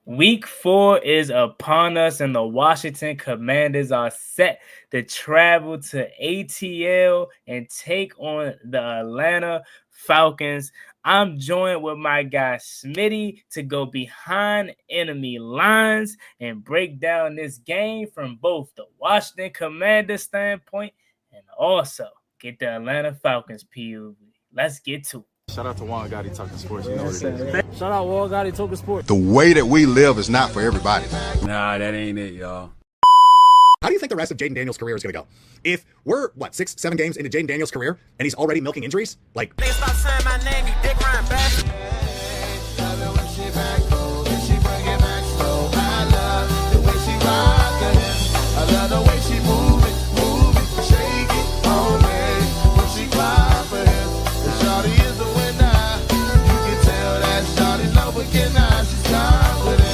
Week 4 is upon us, and the Washington Commanders are set to travel to ATL and take on the Atlanta Falcons. I'm joined with my guy Smitty to go behind enemy lines and break down this game from both the Washington Commanders standpoint and also get the Atlanta Falcons POV. Let's get to it. Shout out to Juan Gotti Talking Sports. You know what it is. Shout out Wall Gotti Talking Sports. The way that we live is not for everybody. Nah, that ain't it, y'all. How do you think the rest of Jaden Daniels' career is going to go? If we're, 6, 7 games into Jaden Daniels' career, and he's already milking injuries? Like, Niggas stop saying my name, you dick riding bastard. I love the way she move it, shake it on me. When she cry for him, and Shawty is the winner. You can tell that Shawty love again now, she's confident.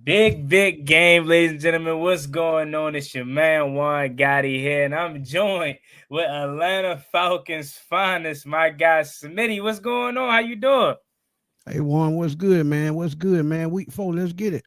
Big game, ladies and gentlemen. What's going on? It's your man Juan Gotti here, and I'm joined with Atlanta Falcons finest, my guy Smitty. What's going on? How you doing? Hey Juan, what's good, man? What's good, man? Week 4, let's get it.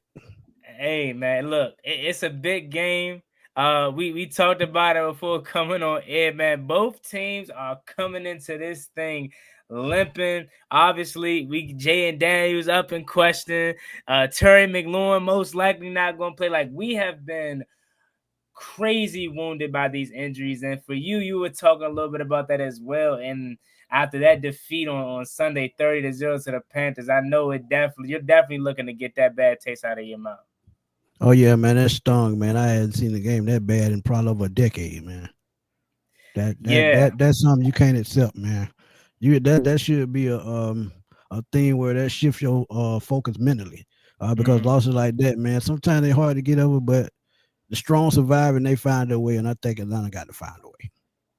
Hey man, look, it's a big game. We talked about it before coming on air, man. Both teams are coming into this thing limping. Obviously, Jay and Daniels up in question. Terry McLaurin most likely not going to play. Like, we have been crazy wounded by these injuries, and for you were talking a little bit about that as well. And after that defeat on Sunday, 30-0 to the Panthers, I know you're definitely looking to get that bad taste out of your mouth. Oh yeah, man, that stung, man. I hadn't seen a game that bad in probably over a decade, man. That's something you can't accept, man. That should be a thing where that shifts your focus mentally. Because losses like that, man, sometimes they're hard to get over, but the strong survive and they find their way, and I think Atlanta got to find a way.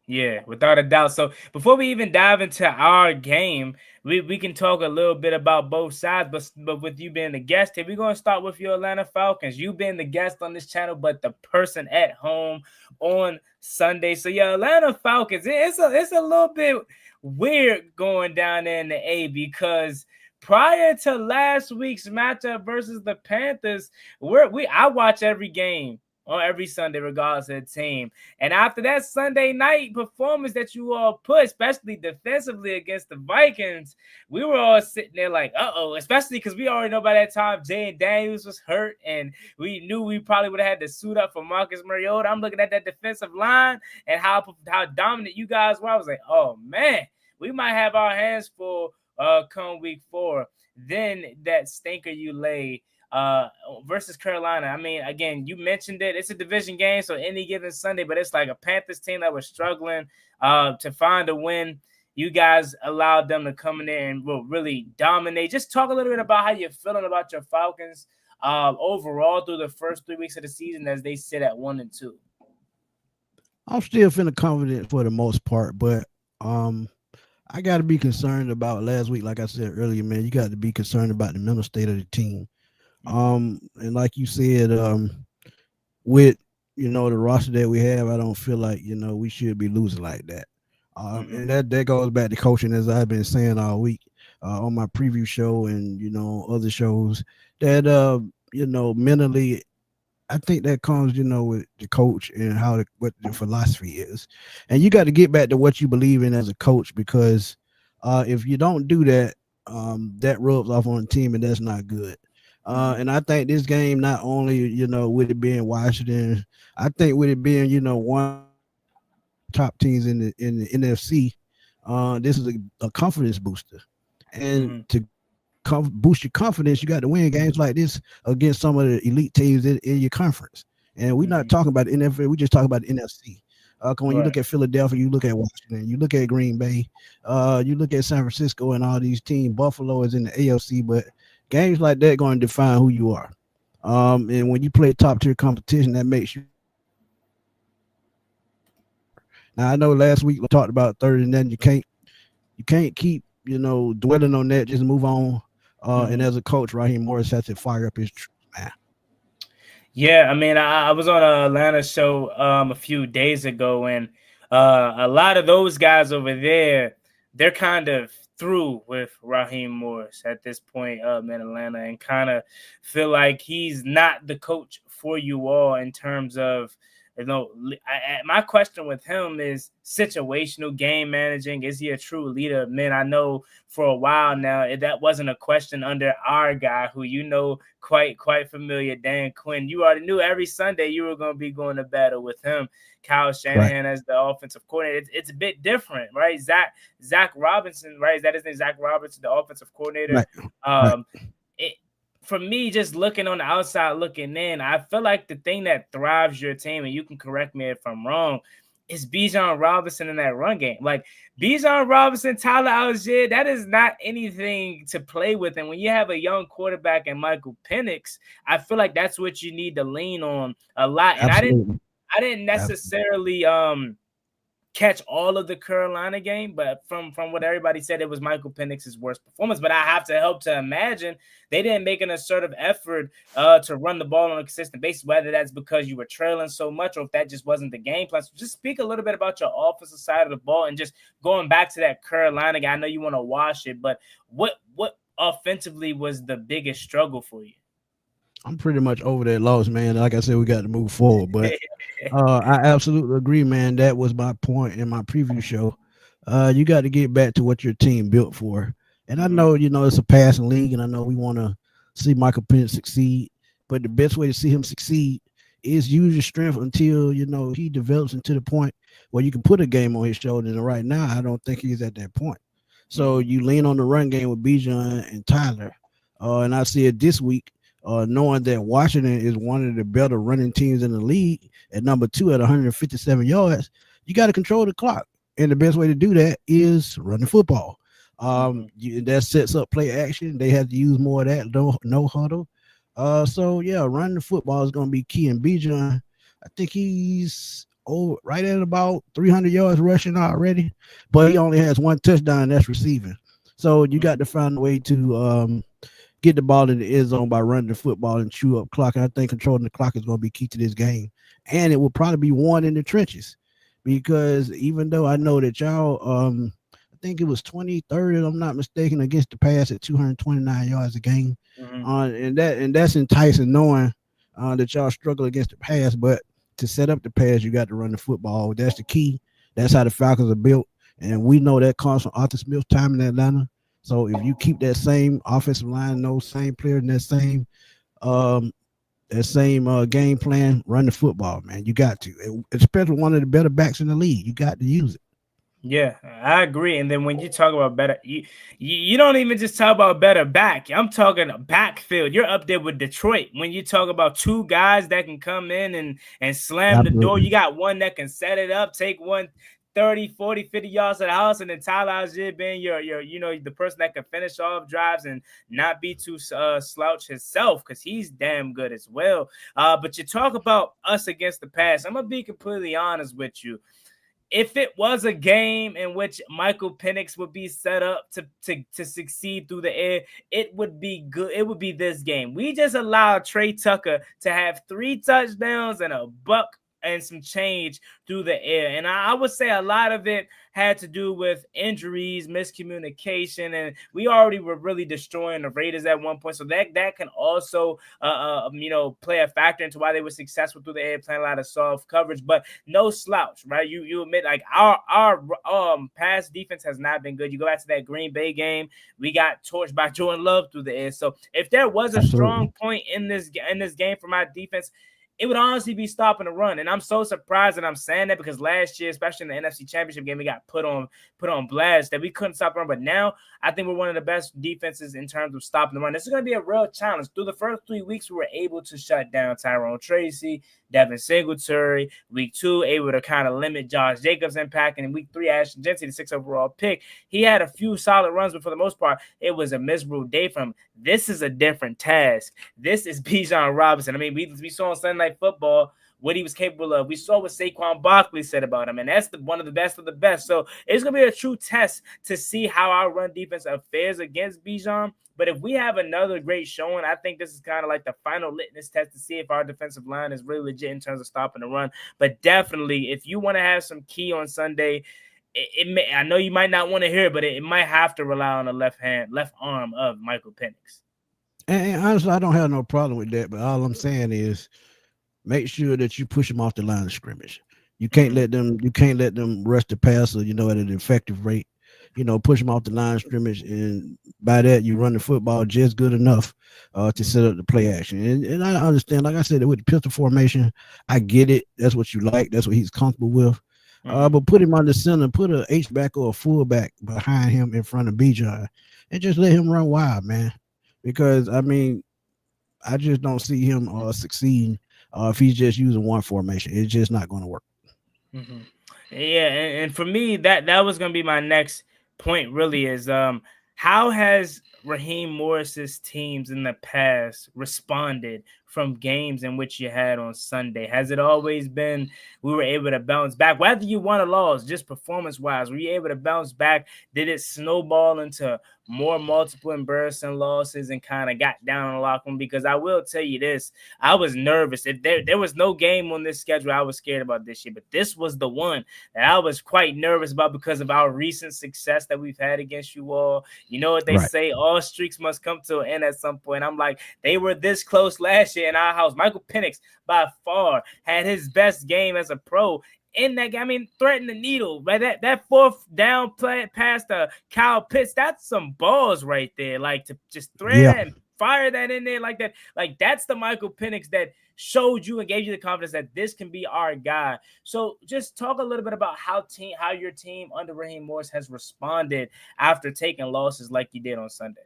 Yeah, without a doubt. So before we even dive into our game, we can talk a little bit about both sides. But with you being the guest here, we're going to start with your Atlanta Falcons. You being the guest on this channel, but the person at home on Sunday. So your Atlanta Falcons, it's a little bit weird going down there in the A, because prior to last week's matchup versus the Panthers, I watch every game on every Sunday, regardless of the team. And after that Sunday night performance that you all put, especially defensively against the Vikings, we were all sitting there like, especially because we already know by that time Jay and Daniels was hurt, and we knew we probably would have had to suit up for Marcus Mariota. I'm looking at that defensive line and how dominant you guys were. I was like, oh, man, we might have our hands full come week 4. Then that stinker you laid versus Carolina. I mean, again, you mentioned it. It's a division game, so any given Sunday, but it's like a Panthers team that was struggling to find a win. You guys allowed them to come in there and really dominate. Just talk a little bit about how you're feeling about your Falcons overall through the first 3 weeks of the season as they sit at 1-2. I'm still feeling confident for the most part, but I got to be concerned about last week. Like I said earlier, man, you got to be concerned about the mental state of the team. And like you said, with the roster that we have, I don't feel like we should be losing like that. And that goes back to coaching, as I've been saying all week on my preview show and other shows. That mentally, I think that comes with the coach and what the philosophy is, and you got to get back to what you believe in as a coach, because if you don't do that, that rubs off on the team, and that's not good. And I think this game, not only, with it being Washington, I think with it being, one top teams in the NFC, this is a confidence booster. And to boost your confidence, you got to win games like this against some of the elite teams in your conference. And we're not talking about the NFL, we just talking about the NFC. When you look at Philadelphia, you look at Washington, you look at Green Bay, you look at San Francisco and all these teams. Buffalo is in the AFC, but games like that going to define who you are. And when you play top tier competition, that makes you. Now I know last week we talked about 30 and then you can't keep dwelling on that. Just move on. And as a coach, Raheem Morris has to fire up his man. Yeah, I mean, I was on an Atlanta show a few days ago, and A lot of those guys over there, they're kind of through with Raheem Morris at this point in Atlanta, and kind of feel like he's not the coach for you all in terms of, my question with him is situational game managing. Is he a true leader of men? I know for a while now that wasn't a question under our guy, who quite familiar, Dan Quinn. You already knew every Sunday you were going to be going to battle with him. Kyle Shanahan as the offensive coordinator. It's a bit different, right? Zach Robinson, right? Is that his name? Zach Robinson, the offensive coordinator. Right. For me, just looking on the outside, looking in, I feel like the thing that thrives your team, and you can correct me if I'm wrong, is Bijan Robinson in that run game. Like Bijan Robinson, Tyler Algier, that is not anything to play with. And when you have a young quarterback and Michael Penix, I feel like that's what you need to lean on a lot. And Absolutely. I didn't necessarily catch all of the Carolina game, but from what everybody said, it was Michael Penix's worst performance. But I have to help to imagine they didn't make an assertive effort to run the ball on a consistent basis, whether that's because you were trailing so much or if that just wasn't the game plan. So just speak a little bit about your offensive side of the ball, and just going back to that Carolina game. I know you want to wash it, but what offensively was the biggest struggle for you? I'm pretty much over that loss, man. Like I said, we got to move forward. But I absolutely agree, man. That was my point in my preview show. You got to get back to what your team built for. And I know, it's a passing league, and I know we want to see Michael Penix succeed. But the best way to see him succeed is use your strength until, he develops into the point where you can put a game on his shoulder. And right now, I don't think he's at that point. So you lean on the run game with Bijan and Tyler. And I see it this week. Knowing that Washington is one of the better running teams in the league at number 2 at 157 yards, you got to control the clock. And the best way to do that is run the football. That sets up play action. They have to use more of that, no huddle. Running the football is going to be key. And Bijan, I think he's right at about 300 yards rushing already, but he only has one touchdown, that's receiving. So you got to find a way to get the ball in the end zone by running the football and chew up clock. And I think controlling the clock is going to be key to this game. And it will probably be won in the trenches, because even though I know that y'all, I think it was 23rd, if I'm not mistaken, against the pass at 229 yards a game. And that's enticing, knowing that y'all struggle against the pass. But to set up the pass, you got to run the football. That's the key. That's how the Falcons are built. And we know that comes from Arthur Smith's time in Atlanta. So if you keep that same offensive line, those same players, and that same game plan, run the football, man. You got to, especially one of the better backs in the league. You got to use it. Yeah, I agree. And then when you talk about better, you don't even just talk about better back. I'm talking backfield. You're up there with Detroit. When you talk about two guys that can come in and slam the door, you got one that can set it up, take one 30, 40, 50 yards to the house, and then Tyler Algier being your the person that can finish off drives and not be too slouch himself, because he's damn good as well. But you talk about us against the pass. I'm going to be completely honest with you. If it was a game in which Michael Penix would be set up to succeed through the air, it would be good. It would be this game. We just allowed Trey Tucker to have 3 touchdowns and a buck and some change through the air. And I would say a lot of it had to do with injuries, miscommunication, and we already were really destroying the Raiders at one point. So that can also, play a factor into why they were successful through the air, playing a lot of soft coverage, but no slouch, right? You admit, like, our pass defense has not been good. You go back to that Green Bay game, we got torched by Jordan Love through the air. So if there was a strong point in this game for my defense, it would honestly be stopping the run. And I'm so surprised that I'm saying that, because last year, especially in the NFC Championship game, we got put on blast that we couldn't stop the run. But now I think we're one of the best defenses in terms of stopping the run. This is going to be a real challenge. Through the first 3 weeks, we were able to shut down Tyrone Tracy, Devin Singletary. Week 2, able to kind of limit Josh Jacobs' impact. And in week 3, Ashton Jeanty, the 6th overall pick, he had a few solid runs, but for the most part, it was a miserable day for him. This is a different task. This is Bijan Robinson. I mean, we saw on Sunday Night Football what he was capable of. We saw what Saquon Barkley said about him, and that's one of the best of the best. So it's going to be a true test to see how our run defense fares against Bijan. But if we have another great showing, I think this is kind of like the final litmus test to see if our defensive line is really legit in terms of stopping the run. But definitely, if you want to have some key on Sunday, I know you might not want to hear it, but it might have to rely on the left arm of Michael Penix. And honestly, I don't have no problem with that. But all I'm saying is, make sure that you push them off the line of scrimmage. You can't let them. You can't let them rush the passer. At an effective rate. Push them off the line of scrimmage, and by that you run the football just good enough to set up the play action. And I understand, like I said, with the pistol formation, I get it. That's what you like. That's what he's comfortable with. But put him on the center, put a H-back or a fullback behind him in front of Bijan, and just let him run wild, man. Because I just don't see him succeeding if he's just using one formation. It's just not going to work. Mm-hmm. Yeah, and for me, that was going to be my next point. Really, is how has Raheem Morris's teams in the past responded from games in which you had on Sunday? Has it always been we were able to bounce back, whether you won or lost, just performance-wise? Were you able to bounce back? Did it snowball into more multiple embarrassing losses and kind of got down on the locker room? Because I will tell you this, I was nervous. If there was no game on this schedule I was scared about this year, but this was the one that I was quite nervous about because of our recent success that we've had against you all. You know what they say, all streaks must come to an end at some point. I'm like, they were this close last year in our house. Michael Penix by far had his best game as a pro in that game. Threaten the needle, right? That fourth down play past Kyle Pitts, that's some balls right there. Like, to just thread and fire that in there like that. Like, that's the Michael Penix that showed you and gave you the confidence that this can be our guy. So just talk a little bit about how your team under Raheem Morris has responded after taking losses like you did on Sunday.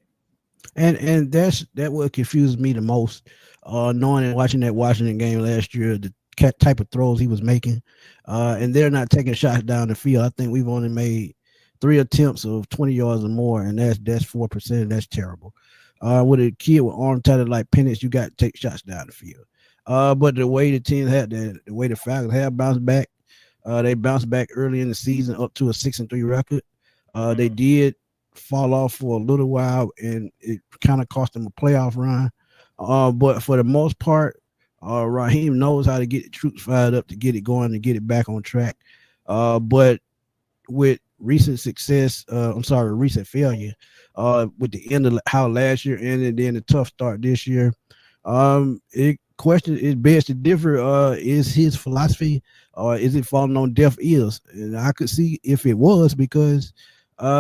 And that what confused me the most, knowing and watching that Washington game last year, the type of throws he was making, and they're not taking shots down the field. I think we've only made 3 attempts of 20 yards or more, and that's 4%. That's terrible. With a kid with arm tatted like Penix, you got to take shots down the field. But the way the team the way the Falcons have bounced back, they bounced back early in the season up to a 6-3 record. They did fall off for a little while, and it kind of cost them a playoff run. But for the most part, Raheem knows how to get the troops fired up, to get it going, to get it back on track. But with recent recent failure, with the end of how last year ended, then the tough start this year, it begs to differ. Is his philosophy, or is it falling on deaf ears? And I could see if it was, because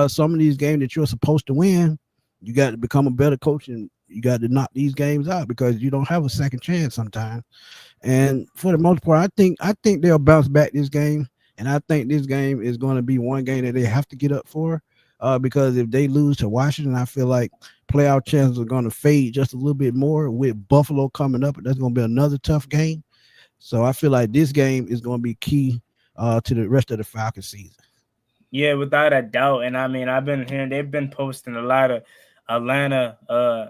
some of these games that you're supposed to win, you got to become a better coach, and you got to knock these games out, because you don't have a second chance sometimes. And for the most part, I think they'll bounce back this game, and I think this game is going to be one game that they have to get up for, because if they lose to Washington, I feel like playoff chances are going to fade just a little bit more. With Buffalo coming up, that's going to be another tough game. So I feel like this game is going to be key to the rest of the Falcons season. Yeah, without a doubt. And I've been hearing they've been posting a lot of Atlanta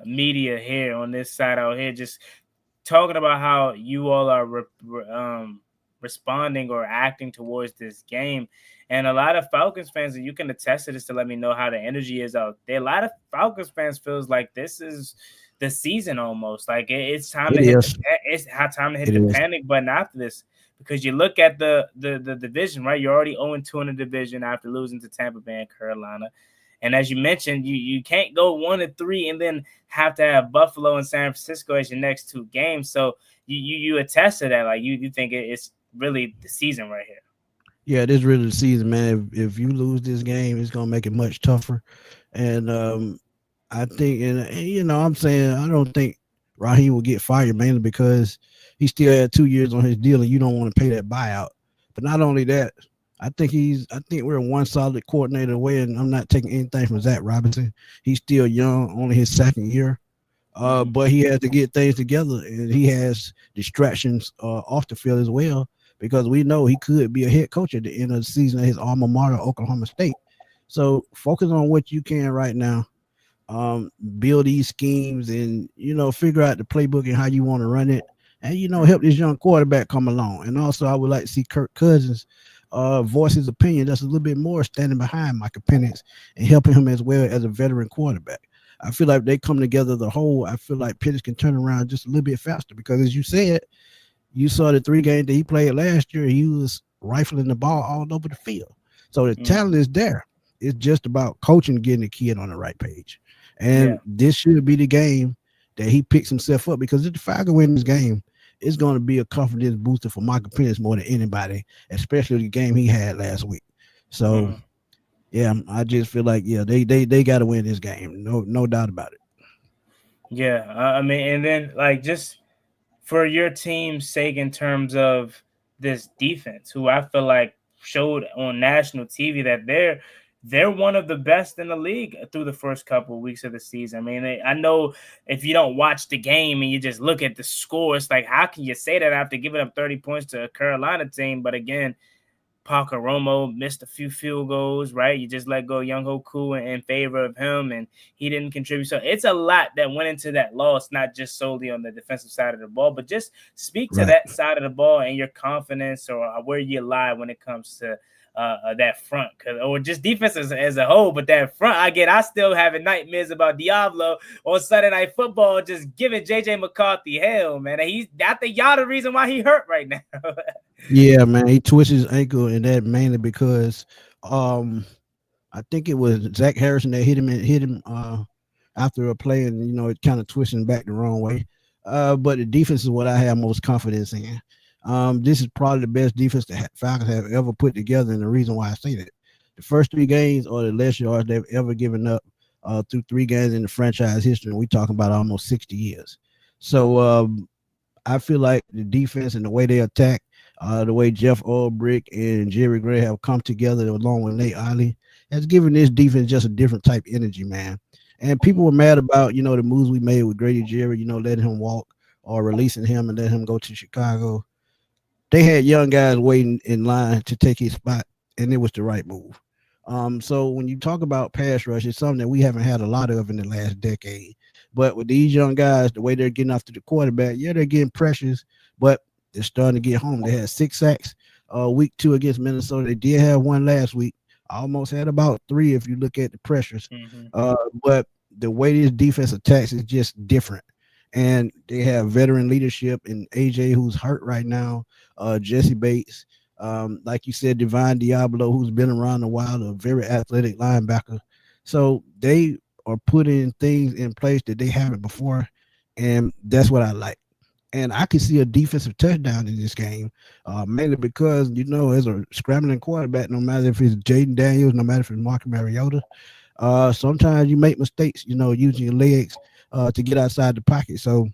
media here on this side out here, just talking about how you all are responding or acting towards this game. And a lot of Falcons fans, and you can attest to this to let me know how the energy is out there, a lot of Falcons fans feels like this is the season almost. Like it's time to hit the panic button after this. Because you look at the division, right? You're already 0-2 in the division after losing to Tampa Bay and Carolina. And as you mentioned, you can't go 1-3 and then have to have Buffalo and San Francisco as your next 2 games. So you attest to that. Like you think it's really the season right here. Yeah, it is really the season, man. If you lose this game, it's gonna make it much tougher. And I think, and I'm saying, I don't think Raheem will get fired, mainly because he still had 2 years on his deal, and you don't want to pay that buyout. But not only that, I think we're one solid coordinator away, and I'm not taking anything from Zach Robinson. He's still young, only his 2nd year. But he has to get things together, and he has distractions off the field as well, because we know he could be a head coach at the end of the season at his alma mater, Oklahoma State. So focus on what you can right now. Build these schemes and, figure out the playbook and how you want to run it. and help this young quarterback come along. And also, I would like to see Kirk Cousins voice his opinion that's a little bit more standing behind Michael Penix and helping him as well as a veteran quarterback. I feel like they come together the whole. I feel like Penix can turn around just a little bit faster because, as you said, you saw the 3 games that he played last year. He was rifling the ball all over the field. So the talent is there. It's just about coaching, getting the kid on the right page. And this should be the game that he picks himself up, because if the Falcons win this game, it's going to be a confidence booster for Michael Penix more than anybody, especially the game he had last week. So, yeah, I just feel like, they got to win this game. No doubt about it. Yeah, I mean, and then like just for your team's sake, in terms of this defense, who I feel like showed on national TV that they're one of the best in the league through the first couple of weeks of the season. I mean, I know if you don't watch the game and you just look at the score, it's like, how can you say that after giving up 30 points to a Carolina team? But again, Parker Romo missed a few field goals, right? You just let go Young Hoku in favor of him, and he didn't contribute. So it's a lot that went into that loss, not just solely on the defensive side of the ball, but just speak to that side of the ball and your confidence or where you lie when it comes to that front, or just defense as a whole. But that front, I still having nightmares about Diablo on Sunday Night Football just giving JJ McCarthy hell, man. I think y'all the reason why he hurt right now. Yeah, man, he twisted his ankle, and that mainly because I think it was Zach Harrison that hit him after a play, and it kind of twisting back the wrong way. But the defense is what I have most confidence in. This is probably the best defense the Falcons have ever put together, and the reason why I say that, the first 3 games are the less yards they've ever given up through 3 games in the franchise history. And we're talking about almost 60 years. So I feel like the defense and the way they attack, the way Jeff Ulbrich and Jerry Gray have come together along with Nate Ollie, has given this defense just a different type of energy, man. And people were mad about, the moves we made with Grady Jerry, letting him walk or releasing him and letting him go to Chicago. They had young guys waiting in line to take his spot, and it was the right move. So when you talk about pass rush, it's something that we haven't had a lot of in the last decade. But with these young guys, the way they're getting after the quarterback, they're getting pressures, but they're starting to get home. They had 6 sacks week 2 against Minnesota. They did have 1 last week. Almost had about 3 if you look at the pressures. But the way this defense attacks is just different. And they have veteran leadership in AJ, who's hurt right now, Jesse Bates, like you said, Divine Diablo, who's been around a while, a very athletic linebacker. So they are putting things in place that they haven't before, and that's what I like. And I can see a defensive touchdown in this game, mainly because, as a scrambling quarterback, no matter if it's Jaden Daniels, no matter if it's Marcus Mariota, sometimes you make mistakes, using your legs to get outside the pocket. So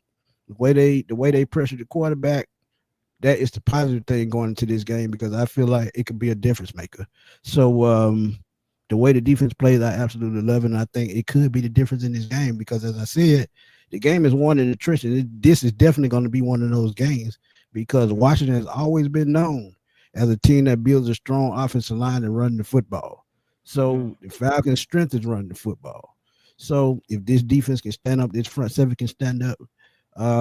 the way they pressure the quarterback, that is the positive thing going into this game, because I feel like it could be a difference maker. So the way the defense plays, I absolutely love it. And I think it could be the difference in this game, because as I said, the game is won in the trenches. This is definitely going to be one of those games, because Washington has always been known as a team that builds a strong offensive line and running the football. So the Falcons' strength is running the football. So if this defense can stand up, this front seven can stand up,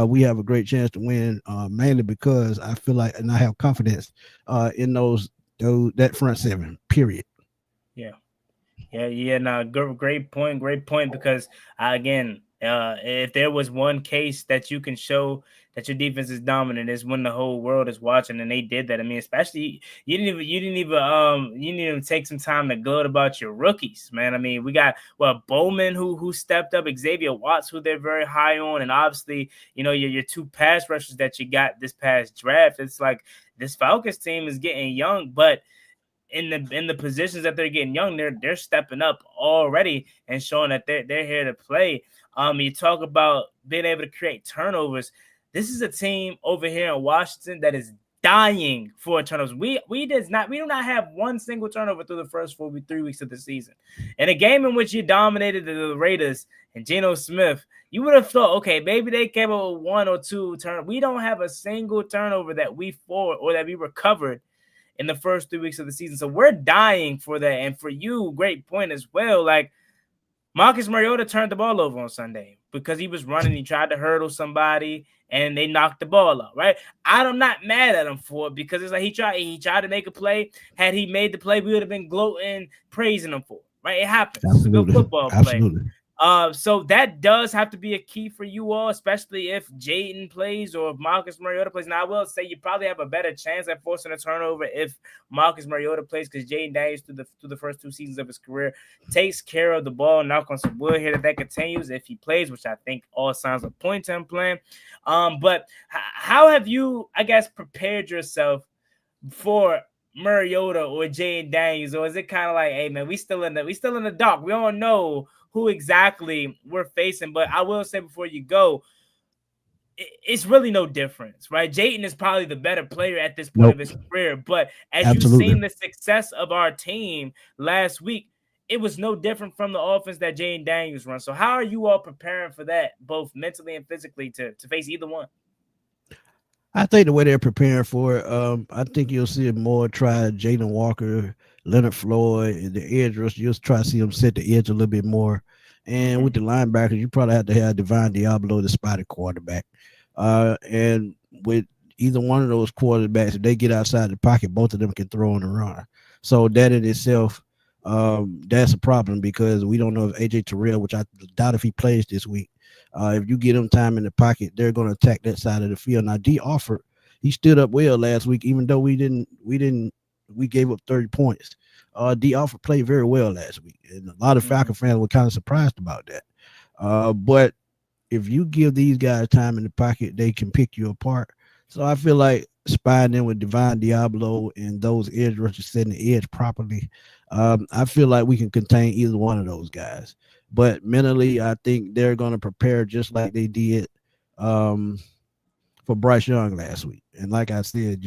we have a great chance to win, mainly because I feel like, and I have confidence in that front seven, period. No, great point, because again, if there was one case that you can show that your defense is dominant, is when the whole world is watching, and they did that. I mean, especially you didn't even take some time to gloat about your rookies, man. I mean, we got Bowman who stepped up, Xavier Watts, who they're very high on, and obviously, your 2 pass rushers that you got this past draft. It's like this Falcons team is getting young, but in the positions that they're getting young, they're stepping up already and showing that they're here to play. You talk about being able to create turnovers. This is a team over here in Washington that is dying for turnovers. We do not have one single turnover through the first 3 weeks of the season. In a game in which you dominated the Raiders and Geno Smith, you would have thought, okay, maybe they came up with 1 or 2 turnovers. We don't have a single turnover that we recovered in the first 3 weeks of the season. So we're dying for that. And for you, great point as well. Like, Marcus Mariota turned the ball over on Sunday. because he was running. He tried to hurdle somebody and they knocked the ball out, right? I'm not mad at him for it because it's like he tried to make a play. Had he made the play, we would have been gloating, praising him for it, right? It happens. It's a good football play. So that does have to be a key for you all, especially if Jaden plays or if Marcus Mariota plays. Now, I will say you probably have a better chance at forcing a turnover if Marcus Mariota plays because Jaden Daniels through the first 2 seasons of his career takes care of the ball. Knock on some wood here that continues if he plays, which I think all signs are pointing to him playing. But how have you, I guess, prepared yourself for Mariota or Jaden Daniels, or is it kind of like, hey man, we still in the dark. We don't know who exactly we're facing. But I will say before you go, it's really no difference, right? Jaden is probably the better player at this point of his career. But as you've seen the success of our team last week, it was no different from the offense that Jaden Daniels runs. So how are you all preparing for that, both mentally and physically, to face either one? I think the way they're preparing for it, I think you'll see more try Jalen Walker, Leonard Floyd, and the edge rush. You'll try to see them set the edge a little bit more. And with the linebackers, you probably have to have Divine Diablo, the spotted quarterback. And with either one of those quarterbacks, if they get outside the pocket, both of them can throw on the run. So that in itself, that's a problem because we don't know if AJ Terrell, which I doubt if he plays this week. If you get them time in the pocket, they're going to attack that side of the field. Now, D. Offord, he stood up well last week, even though we gave up 30 points. D. Offord played very well last week, and a lot of Falcon fans were kind of surprised about that. But if you give these guys time in the pocket, they can pick you apart. So I feel like spying in with Divine Diablo and those edge rushers setting the edge properly, I feel like we can contain either one of those guys. But mentally, I think they're going to prepare just like they did for Bryce Young last week. And like I said,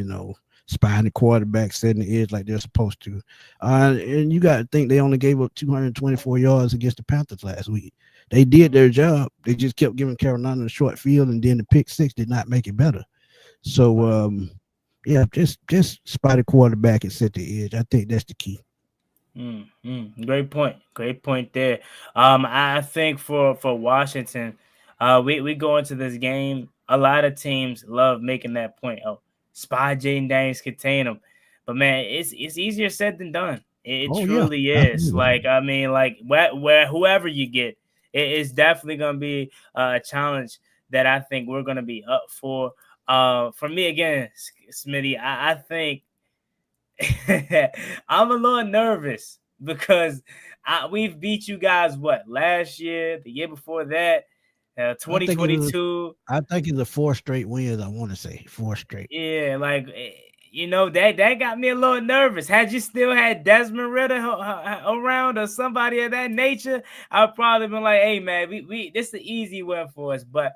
spying the quarterback, setting the edge like they're supposed to. And you got to think they only gave up 224 yards against the Panthers last week. They did their job. They just kept giving Carolina a short field, and then the pick six did not make it better. So, just spy the quarterback and set the edge. I think that's the key. Great point there. I think for Washington, we go into this game. A lot of teams love making that point. Oh, spy Jaden Daniels, contain him. But man, it's easier said than done. It truly is. Absolutely. Where whoever you get, it's definitely gonna be a challenge that I think we're gonna be up for. For me again, Smitty, I think I'm a little nervous because we've beat you guys last year, the year before that, 2022. I think it's a 4 straight wins. I want to say 4 straight. Yeah, that got me a little nervous. Had you still had Desmond Ritter around or somebody of that nature, I'd probably been like, hey man, we this is an easy win for us. But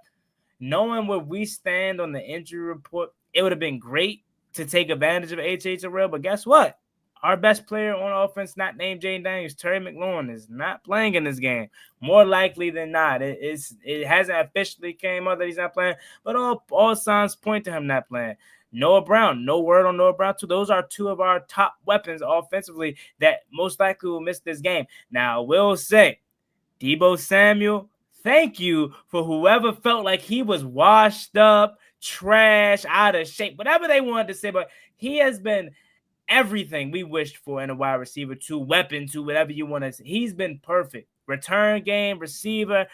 knowing where we stand on the injury report, it would have been great to take advantage of H.A. Terrell, but guess what? Our best player on offense, not named Jaden Daniels, Terry McLaurin, is not playing in this game. More likely than not, it hasn't officially came out that he's not playing, but all signs point to him not playing. Noah Brown, no word on Noah Brown too. Those are 2 of our top weapons offensively that most likely will miss this game. Now, I will say, Deebo Samuel, thank you for whoever felt like he was washed up, trash, out of shape, whatever they wanted to say, but he has been everything we wished for in a wide receiver, to weapon, to whatever you want to say. He's been perfect. Return game, receiver,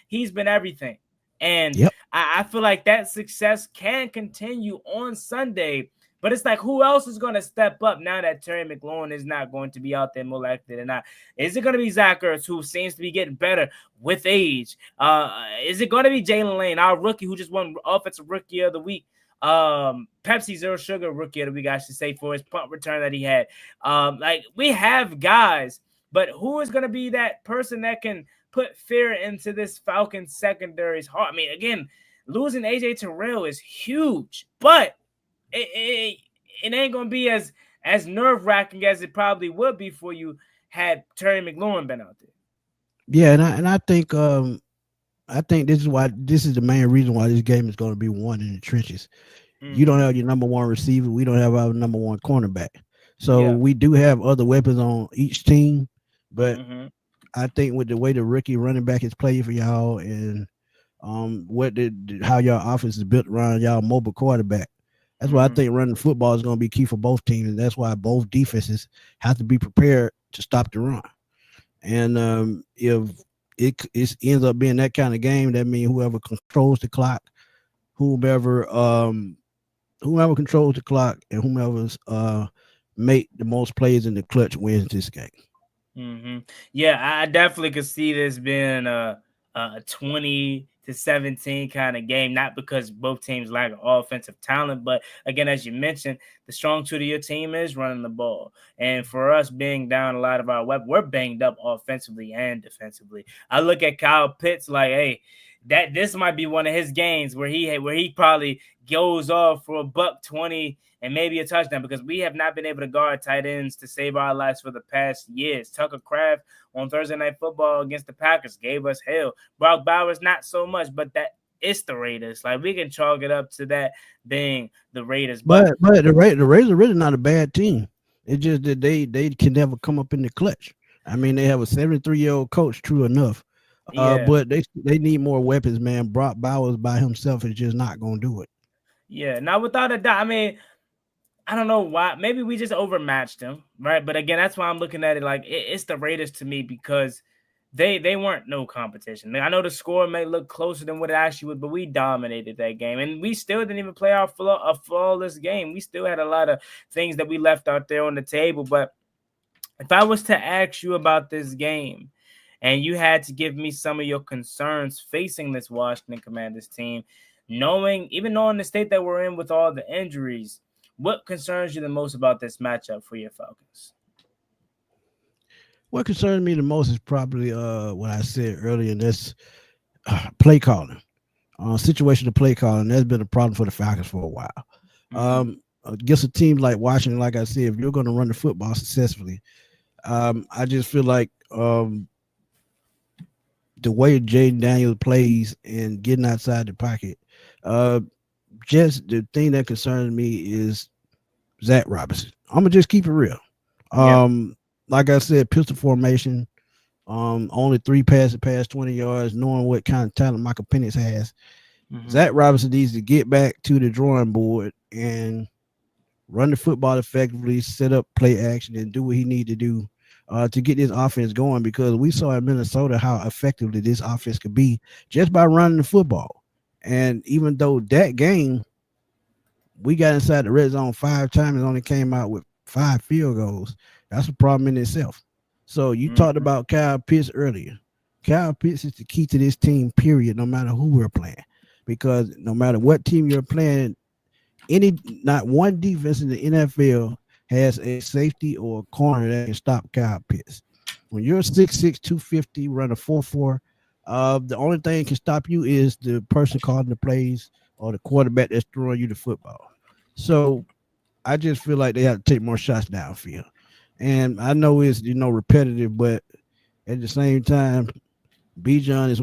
he's been everything. And I feel like that success can continue on Sunday. But it's like, who else is going to step up now that Terry McLaurin is not going to be out there more likely than not? Is it going to be Zach Ertz, who seems to be getting better with age? Is it going to be Jalen Lane, our rookie, who just won Offensive Rookie of the Week? Pepsi Zero Sugar Rookie of the Week, I should say, for his punt return that he had. We have guys, but who is going to be that person that can put fear into this Falcons secondary's heart? I mean, again, losing AJ Terrell is huge, but it ain't gonna be as nerve-wracking as it probably would be for you had Terry McLaurin been out there. Yeah, and I think this is the main reason why this game is going to be won in the trenches. You don't have your number 1 receiver. We don't have our number 1 cornerback. So we do have other weapons on each team, but I think with the way the rookie running back is played for y'all, and how your offense is built around y'all mobile quarterback. That's why I think running football is going to be key for both teams, and that's why both defenses have to be prepared to stop the run. And if it ends up being that kind of game, that means whoever controls the clock, whomever controls the clock, and whomever's make the most plays in the clutch wins this game. Yeah, I definitely could see this being a 20-17 kind of game, not because both teams lack offensive talent, but again, as you mentioned, the strong suit of your team is running the ball. And for us being down a lot of our weapons, we're banged up offensively and defensively. I look at Kyle Pitts like, hey, that this might be one of his games where he probably goes off for $120 and maybe a touchdown, because we have not been able to guard tight ends to save our lives for the past years. Tucker Kraft on Thursday Night Football against the Packers gave us hell. Brock Bowers, not so much, but that it's the Raiders. Like, we can chalk it up to that being the Raiders. But the Raiders are really not a bad team. It's just that they can never come up in the clutch. I mean, they have a 73-year-old coach, true enough. But they need more weapons, man. Brock Bowers by himself is just not going to do it. Yeah, now without a doubt, I mean, I don't know why. Maybe we just overmatched them, right? But again, that's why I'm looking at it like it's the Raiders to me, because they weren't no competition. I know the score may look closer than what it actually was, but we dominated that game, and we still didn't even play a flawless game. We still had a lot of things that we left out there on the table. But if I was to ask you about this game, and you had to give me some of your concerns facing this Washington Commanders team, knowing the state that we're in with all the injuries, what concerns you the most about this matchup for your Falcons? What concerns me the most is probably what I said earlier, and that's play calling. Situational play calling, that's been a problem for the Falcons for a while. Against a team like Washington, like I said, if you're going to run the football successfully, I just feel like the way Jaden Daniels plays and getting outside the pocket, just the thing that concerns me is Zach Robinson. I'm gonna just keep it real. Like I said, pistol formation, only 3 passes past 20 yards, knowing what kind of talent Michael Penix has. Zach Robinson needs to get back to the drawing board and run the football effectively, set up play action, and do what he needs to do to get this offense going, because we saw in Minnesota how effectively this offense could be just by running the football. And even though that game, we got inside the red zone 5 times and only came out with 5 field goals, that's a problem in itself. So you talked about Kyle Pitts earlier. Kyle Pitts is the key to this team, period, no matter who we're playing. Because no matter what team you're playing, not one defense in the NFL has a safety or a corner that can stop Kyle Pitts. When you're 6'6", 250, run a 4.4, the only thing that can stop you is the person calling the plays or the quarterback that's throwing you the football. So I just feel like they have to take more shots downfield. And I know it's, repetitive, but at the same time, Bijan is,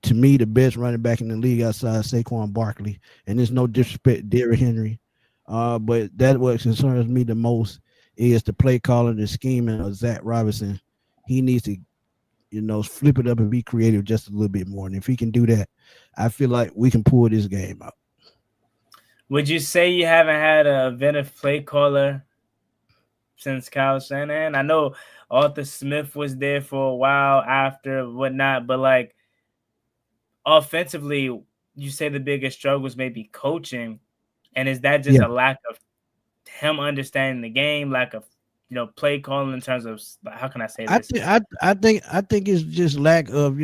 to me, the best running back in the league outside Saquon Barkley. And there's no disrespect to Derrick Henry. But that's what concerns me the most is the play calling, the scheming of Zach Robinson. He needs to, flip it up and be creative just a little bit more. And if he can do that, I feel like we can pull this game out. Would you say you haven't had a inventive play caller since Kyle Shanahan? I know Arthur Smith was there for a while after whatnot, but like offensively, you say the biggest struggle was maybe coaching. And is that just a lack of him understanding the game, lack of play calling in terms of, how can I say this? I think it's just lack of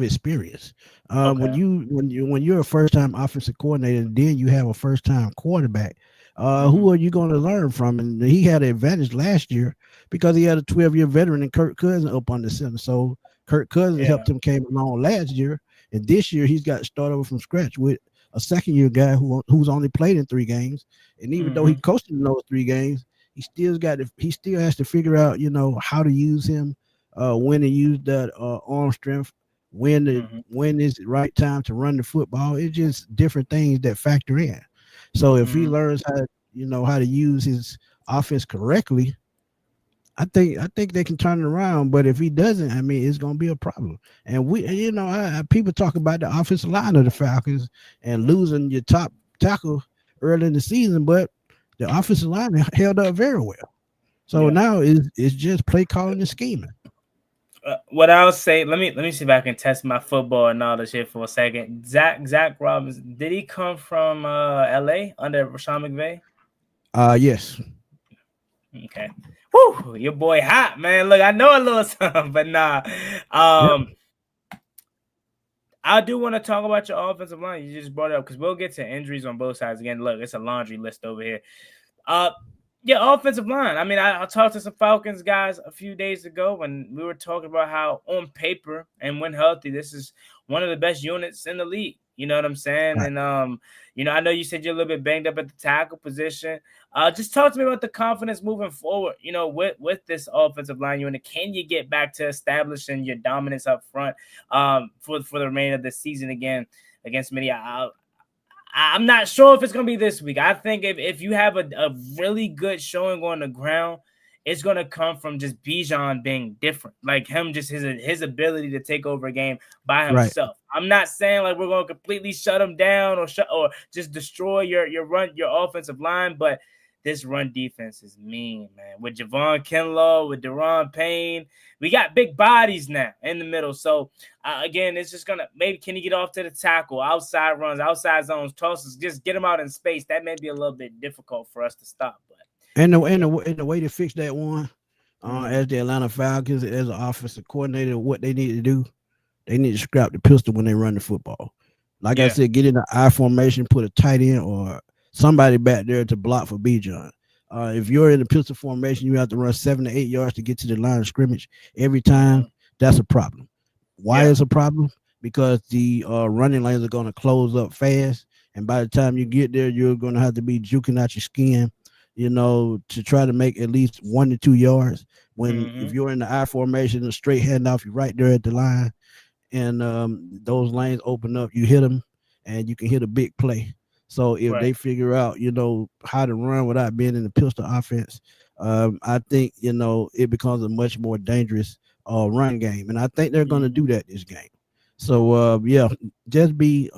experience. When you're a first time offensive coordinator, and then you have a first time quarterback, who are you going to learn from? And he had an advantage last year because he had a 12-year veteran and Kirk Cousins up on the center. So Kirk Cousins helped him came along last year, and this year he's got to start over from scratch with a second-year guy who's only played in 3 games, and even though he coached in those 3 games, he still has to figure out, how to use him, when to use that arm strength, when is the right time to run the football. It's just different things that factor in. So if he learns how to use his offense correctly, I think they can turn it around, but if he doesn't, I mean, it's gonna be a problem. And people talk about the offensive line of the Falcons and losing your top tackle early in the season, but the offensive line held up very well. So now it's just play calling and scheming. What I'll say, let me see if I can test my football knowledge here for a second. Zach Robinson, did he come from LA under Rashawn McVay? Yes. Okay. Whew, your boy hot, man. Look, I know a little something, but nah. I do want to talk about your offensive line. You just brought it up because we'll get to injuries on both sides again. Look, it's a laundry list over here. Yeah, offensive line. I mean, I talked to some Falcons guys a few days ago when we were talking about how on paper and when healthy, this is one of the best units in the league. You know what I'm saying? Right. And I know you said you're a little bit banged up at the tackle position. Just talk to me about the confidence moving forward, with this offensive line unit. Can you get back to establishing your dominance up front for the remainder of the season again against Smitty? I'm not sure if it's going to be this week. I think if you have a really good showing on the ground, it's going to come from just Bijan being different. Like him, just his ability to take over a game by himself. Right. I'm not saying like we're going to completely shut him down or just destroy your offensive line, but this run defense is mean, man. With Javon Kinlaw, with Deron Payne, we got big bodies now in the middle. So, again, it's just going to – maybe can you get off to the tackle, outside runs, outside zones, tosses, just get them out in space. That may be a little bit difficult for us to stop. But And the way to fix that one, as the Atlanta Falcons, as an offensive coordinator, what they need to do, they need to scrap the pistol when they run the football. Like I said, get in the I formation, put a tight end or somebody back there to block for Bijan. If you're in the pistol formation, you have to run 7 to 8 yards to get to the line of scrimmage every time. That's a problem. Why is a problem? Because the running lanes are going to close up fast, and by the time you get there, you're going to have to be juking out your skin, to try to make at least 1 to 2 yards. When if you're in the I formation, a straight handoff, you're right there at the line, and those lanes open up, you hit them, and you can hit a big play. So if they figure out, how to run without being in the pistol offense, I think, it becomes a much more dangerous run game. And I think they're going to do that this game. So, just be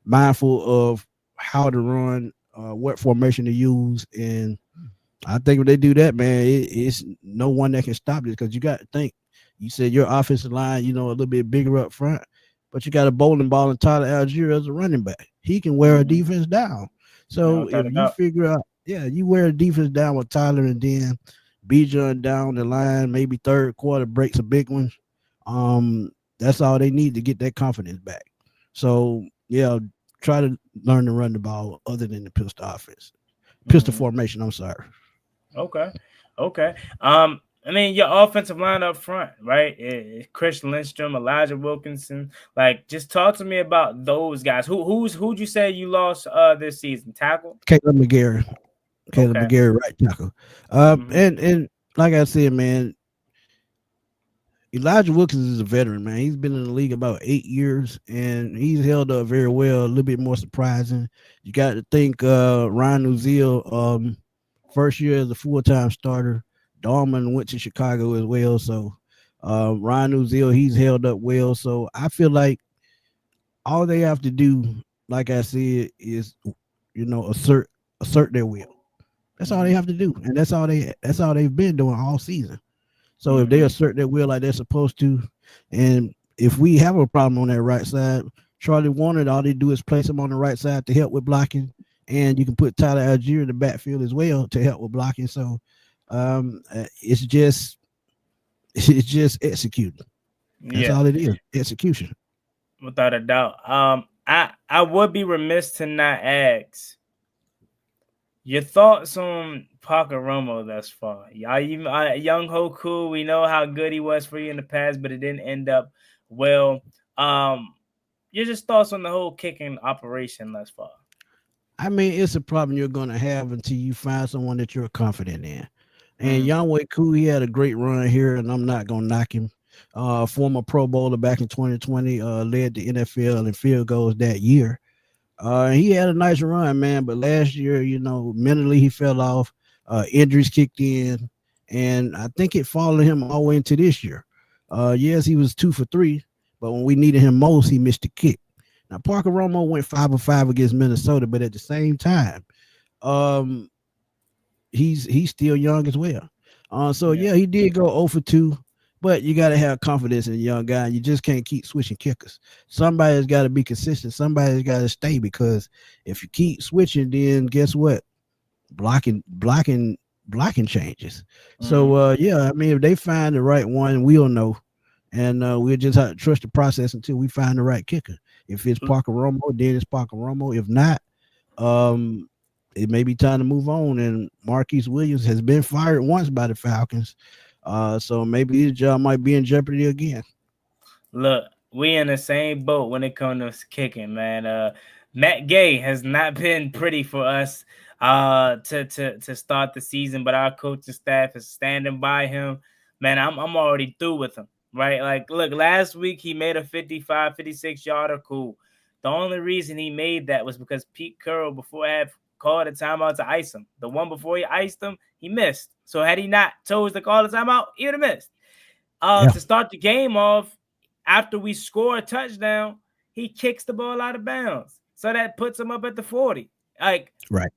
mindful of how to run, what formation to use. And I think if they do that, man, it's no one that can stop this, because you got to think. You said your offensive line, a little bit bigger up front, but you got a bowling ball and Tyler Algier as a running back. He can wear a defense down. So if you figure out, you wear a defense down with Tyler and then Bijan down the line, maybe third quarter breaks a big one. That's all they need to get that confidence back. So try to learn to run the ball other than the pistol offense, pistol formation. I'm sorry. Okay. I mean, your offensive line up front, right? Chris Lindstrom, Elijah Wilkinson. Like, just talk to me about those guys. Who'd you say you lost this season? Tackle? Caleb McGarry, right tackle. And like I said, man, Elijah Wilkinson is a veteran, man. He's been in the league about 8 years, and he's held up very well. A little bit more surprising. You got to think Ryan Uziel, first year as a full-time starter. Darman went to Chicago as well. So Ryan Uziel, he's held up well. So I feel like all they have to do, like I said, is, assert their will. That's all they have to do. And that's all they've been doing all season. So if they assert their will like they're supposed to, and if we have a problem on that right side, Charlie Warner, all they do is place him on the right side to help with blocking. And you can put Tyler Algier in the backfield as well to help with blocking. So it's just executing. That's all it is. Execution. Without a doubt. I would be remiss to not ask your thoughts on Parker Romo thus far. Young Hoku, we know how good he was for you in the past, but it didn't end up well. Your just thoughts on the whole kicking operation thus far. I mean, it's a problem you're going to have until you find someone that you're confident in. And Younghoe Koo, he had a great run here, and I'm not going to knock him. Former Pro Bowler back in 2020, led the NFL in field goals that year. He had a nice run, man, but last year, mentally he fell off. Injuries kicked in, and I think it followed him all the way into this year. Yes, he was 2 for 3, but when we needed him most, he missed a kick. Now Parker Romo went 5 of 5 against Minnesota, but at the same time, he's still young as well. So yeah, he did go 0 for 2, but you got to have confidence in a young guy. You just can't keep switching kickers. Somebody's got to be consistent. Somebody's got to stay, because if you keep switching, then guess what? Blocking changes. So yeah, I mean, if they find the right one, we'll know, and we'll just have to trust the process until we find the right kicker. If it's Parker Romo, then it's Parker Romo. If not, it may be time to move on. And Marquise Williams has been fired once by the Falcons, so maybe his job might be in jeopardy again. Look, we in the same boat when it comes to kicking, man. Matt Gay has not been pretty for us to start the season, but our coaching staff is standing by him. Man, I'm already through with him, right? Like, look, last week he made a 55, 56 yarder. Cool. The only reason he made that was because Pete Carroll before had called a timeout to ice him. The one before he iced him, he missed. So had he not chose to call the timeout, he would have missed. To start the game off, after we score a touchdown, he kicks the ball out of bounds. So that puts him up at the 40. Like, right.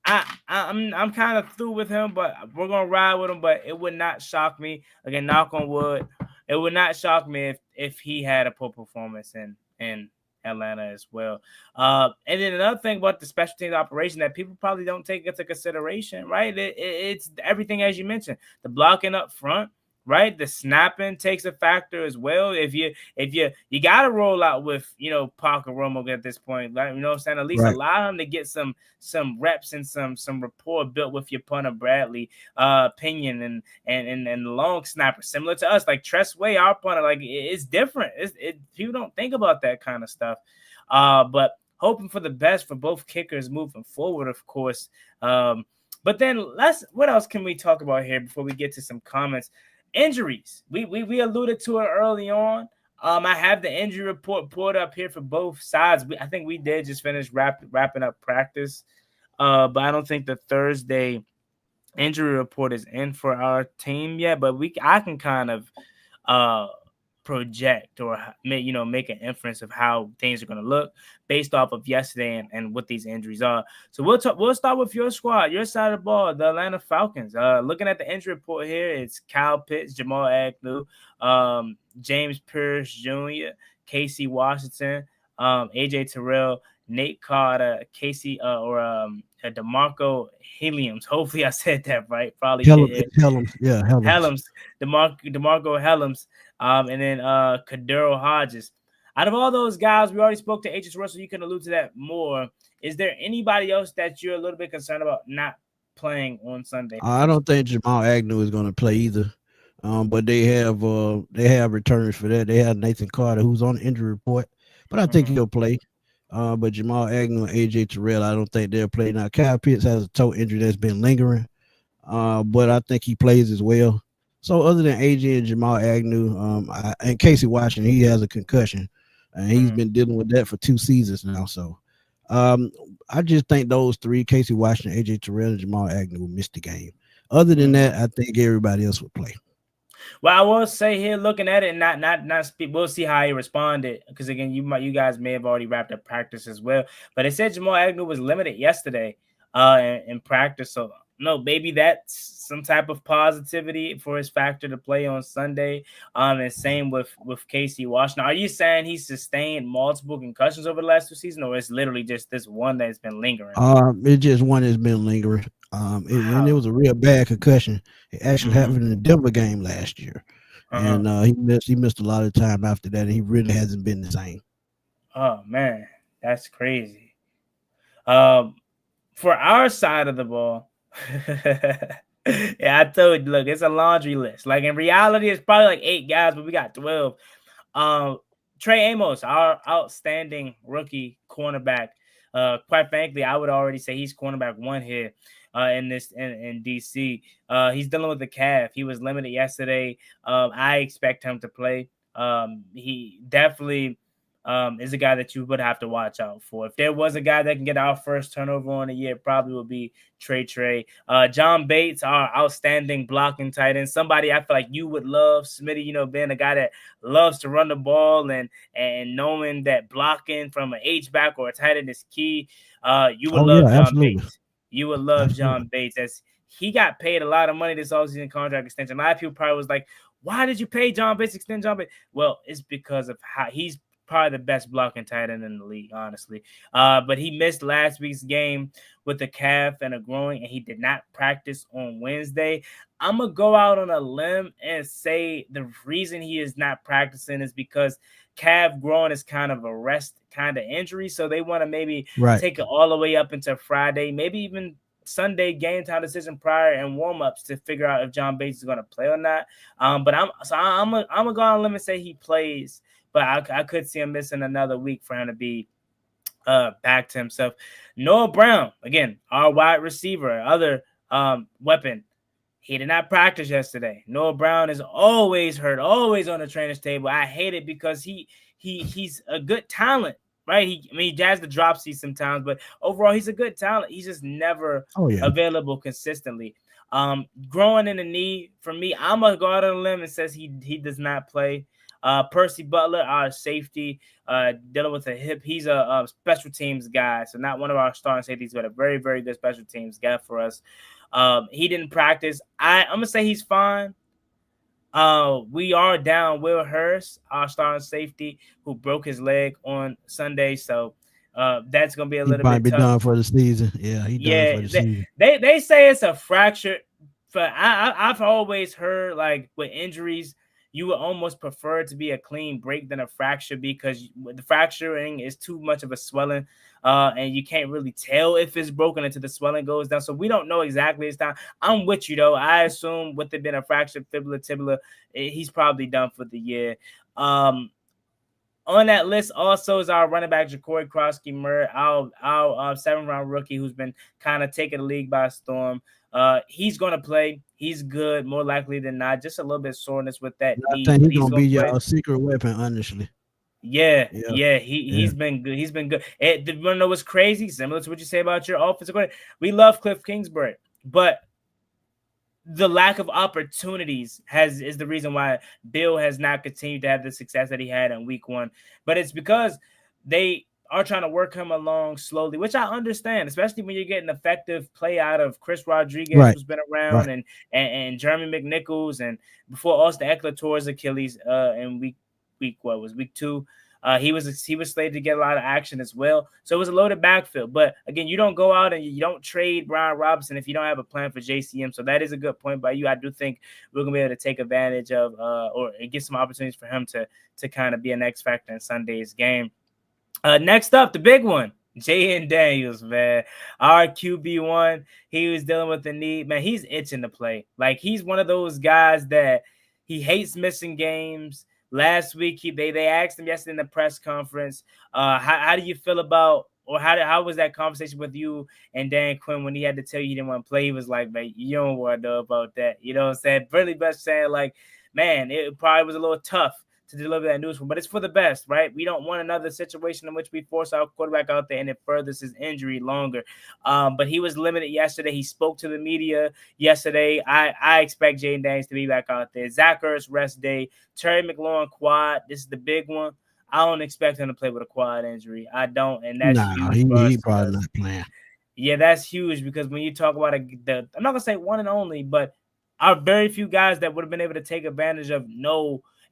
I'm kind of through with him, but we're gonna ride with him. But it would not shock me. Again, knock on wood, it would not shock me if he had a poor performance in Atlanta as well. And then another thing about the special teams operation that people probably don't take into consideration, right? It's everything as you mentioned, the blocking up front. Right, the snapping takes a factor as well. If you got to roll out with Parker Romo at this point, like, what I'm saying, at least allow him to get some reps and some rapport built with your punter Bradley Pinion and the long snapper, similar to us, like Tress Way, our punter. Like, it's different. People don't think about that kind of stuff. But hoping for the best for both kickers moving forward, of course. But then what else can we talk about here before we get to some comments? Injuries. We alluded to it early on. I have the injury report pulled up here for both sides. I think we did just finish wrapping up practice, but I don't think the Thursday injury report is in for our team yet. But I can kind of project or make an inference of how things are going to look based off of yesterday and what these injuries are. So we'll start with your squad, your side of the ball, the Atlanta Falcons. Looking at the injury report here, it's Kyle Pitts, Jamal Agnew, James Pierce Jr., Casey Washington, AJ Terrell, Nate Carter, Casey DeMarco Helms. Hopefully I said that right. Probably Helms. Yeah, Helms. DeMarco Helms. And then Kadero Hodges. Out of all those guys, we already spoke to H.S. Russell. You can allude to that more. Is there anybody else that you're a little bit concerned about not playing on Sunday? I don't think Jamal Agnew is going to play either. But they have returns for that. They have Nathan Carter, who's on the injury report, but I think he'll play. But Jamal Agnew and AJ Terrell, I don't think they'll play. Now, Kyle Pitts has a toe injury that's been lingering, but I think he plays as well. So other than AJ and Jamal Agnew, and Casey Washington, he has a concussion, and he's been dealing with that for 2 seasons now. So I just think those three, Casey Washington, AJ Terrell, and Jamal Agnew, will miss the game. Other than that, I think everybody else would play. Well, I will say here, looking at it, not speak. We'll see how he responded, because again, you guys may have already wrapped up practice as well. But it said Jamal Agnew was limited yesterday in practice, so no, maybe that's some type of positivity for his factor to play on Sunday. And same with Casey Washington. Are you saying he sustained multiple concussions over the last 2 seasons, or it's literally just this one that's been lingering? It's just one that's been lingering. And it was a real bad concussion. It actually happened in the Denver game last year, and he missed a lot of time after that, and he really hasn't been the same. Oh man, that's crazy. For our side of the ball, yeah, I told you, look, it's a laundry list. Like, in reality, it's probably like 8 guys, but we got 12. Trey Amos, our outstanding rookie cornerback. Quite frankly, I would already say he's cornerback 1 here in DC. He's dealing with the calf. He was limited yesterday. I expect him to play. He definitely is a guy that you would have to watch out for. If there was a guy that can get our first turnover on the year, it probably would be Trey. John Bates, our outstanding blocking tight end, somebody I feel like you would love, Smitty, being a guy that loves to run the ball and knowing that blocking from an H-back or a tight end is key. You would love John absolutely. Bates. You would love Absolutely. John Bates. As he got paid a lot of money this offseason contract extension. A lot of people probably was like, why did you pay John Bates, extend John Bates? Well, it's because of how he's probably the best blocking tight end in the league, honestly. But he missed last week's game with a calf and a groin, and he did not practice on Wednesday. I'm going to go out on a limb and say the reason he is not practicing is because calf groin is kind of a rest kind of injury. So they want to maybe take it all the way up into Friday, maybe even Sunday game time decision prior and warm-ups to figure out if John Bates is going to play or not. But I'm gonna go on a limb and say he plays, but I could see him missing another week for him to be back to himself. Noah Brown, again, our wide receiver, other weapon. He did not practice yesterday. Noah Brown is always hurt, always on the trainer's table. I hate it because he's a good talent, right? He has the dropsy sometimes, but overall he's a good talent. He's just never available consistently. Growing in the knee, for me, I'm gonna go out on a limb and says he does not play. Percy Butler, our safety, dealing with a hip. He's a special teams guy, so not one of our starting safeties, but a very, very good special teams guy for us. He didn't practice. I'm gonna say he's fine. We are down Will Hurst, our starting safety, who broke his leg on Sunday, so that's gonna be a little bit tough. Done for the season. Yeah, done for the season. They say it's a fracture, but I've always heard like with injuries, you would almost prefer it to be a clean break than a fracture because the fracturing is too much of a swelling, and you can't really tell if it's broken until the swelling goes down. So we don't know exactly this time. I'm with you, though. I assume with it being a fractured fibula tibula, he's probably done for the year. On that list also is our running back, Ja'Cory Krosky-Murray, our 7th-round rookie who's been kind of taking the league by storm. He's going to play. He's good, more likely than not. Just a little bit soreness with that knee. I think he's going to be your secret weapon, honestly. Yeah. He's been good. He's been good. You want to know what's crazy? Similar to what you say about your offensive coordinator. We love Cliff Kingsbury, but the lack of opportunities is the reason why Bill has not continued to have the success that he had in week 1. But it's because they are trying to work him along slowly, which I understand, especially when you're getting effective play out of Chris Rodriguez, who's been around, and Jeremy McNichols, and before Austin Eckler tore his Achilles in week 2. He was slated to get a lot of action as well. So it was a loaded backfield. But again, you don't go out and you don't trade Brian Robinson if you don't have a plan for JCM. So that is a good point by you. I do think we're gonna be able to take advantage of or get some opportunities for him to kind of be an X factor in Sunday's game. Next up, the big one, Jaden Daniels, man. Our QB1, he was dealing with the knee. Man, he's itching to play. Like, he's one of those guys that he hates missing games. Last week, they asked him yesterday in the press conference, how do you feel about, or how was that conversation with you and Dan Quinn when he had to tell you he didn't want to play? He was like, man, you don't want to know about that. You know what I'm saying? Really best saying, like, man, it probably was a little tough to deliver that news, but it's for the best, right? We don't want another situation in which we force our quarterback out there and it furthers his injury longer. But he was limited yesterday. He spoke to the media yesterday. I expect Jaden Daniels to be back out there. Zach Ertz rest day. Terry McLaurin quad. This is the big one. I don't expect him to play with a quad injury. I don't, and that's huge. He probably not playing. Yeah, that's huge because when you talk about I'm not gonna say one and only, but our very few guys that would have been able to take advantage of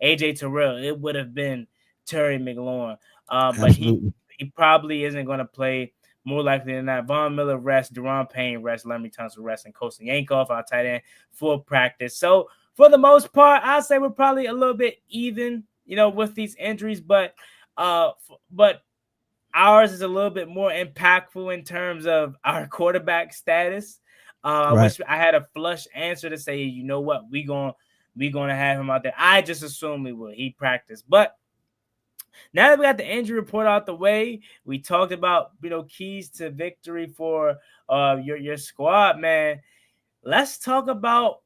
AJ Terrell, it would have been Terry McLaurin. But he probably isn't going to play, more likely than not. Von Miller rest, Deron Payne rest, Laramie Tunsil rest, and Kosta Yankoff, our tight end, full practice. So for the most part, I'd say we're probably a little bit even, with these injuries, but ours is a little bit more impactful in terms of our quarterback status. Which I had a flush answer to say, you know what, we're going to have him out there. I just assume we will. He practiced. But now that we got the injury report out the way, we talked about, keys to victory for your squad, man. Let's talk about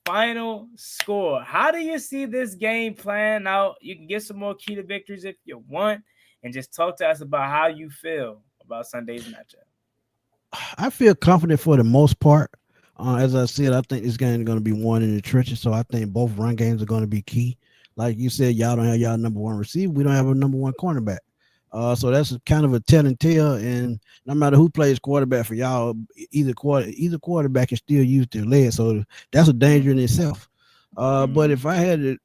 final score. How do you see this game playing out? You can get some more key to victories if you want. and just talk to us about how you feel about Sunday's matchup. I feel confident for the most part. As I said, I think this game is going to be won in the trenches. So I think both run games are going to be key. Like you said, y'all don't have y'all number one receiver. We don't have a number one cornerback. So that's kind of a tell and tale. And no matter who plays quarterback for y'all, either quarterback can still use their legs. So that's a danger in itself. But if I had to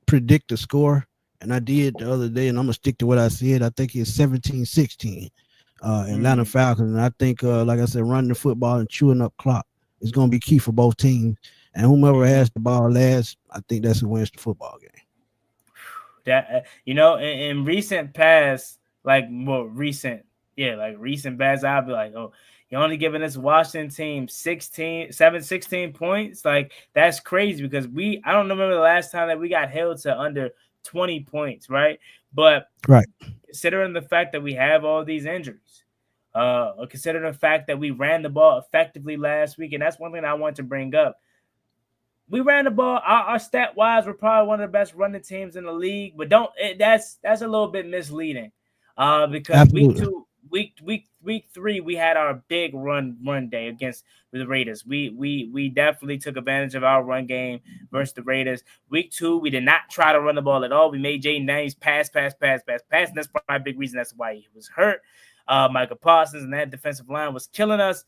predict the score, and I did the other day, and I'm gonna stick to what I said, I think it's 17-16. Atlanta Falcons. And I think, like I said, running the football and chewing up clock is going to be key for both teams. And whomever has the ball last, I think that's who wins the football game. That in recent past, recent past, I'll be like, oh, you're only giving this Washington team 16 points. Like, that's crazy because I don't remember the last time that we got held to under 20 points, right? But considering the fact that we have all these injuries, considering the fact that we ran the ball effectively last week, and that's one thing I want to bring up. We ran the ball. Our stat wise, we're probably one of the best running teams in the league. But that's a little bit misleading, because Absolutely. week 3 we had our big run day against the Raiders. We definitely took advantage of our run game versus the Raiders. Week 2 we did not try to run the ball at all. We made Jaden Daniels pass, and that's probably a big reason that's why he was hurt. Michael Parsons and that defensive line was killing us.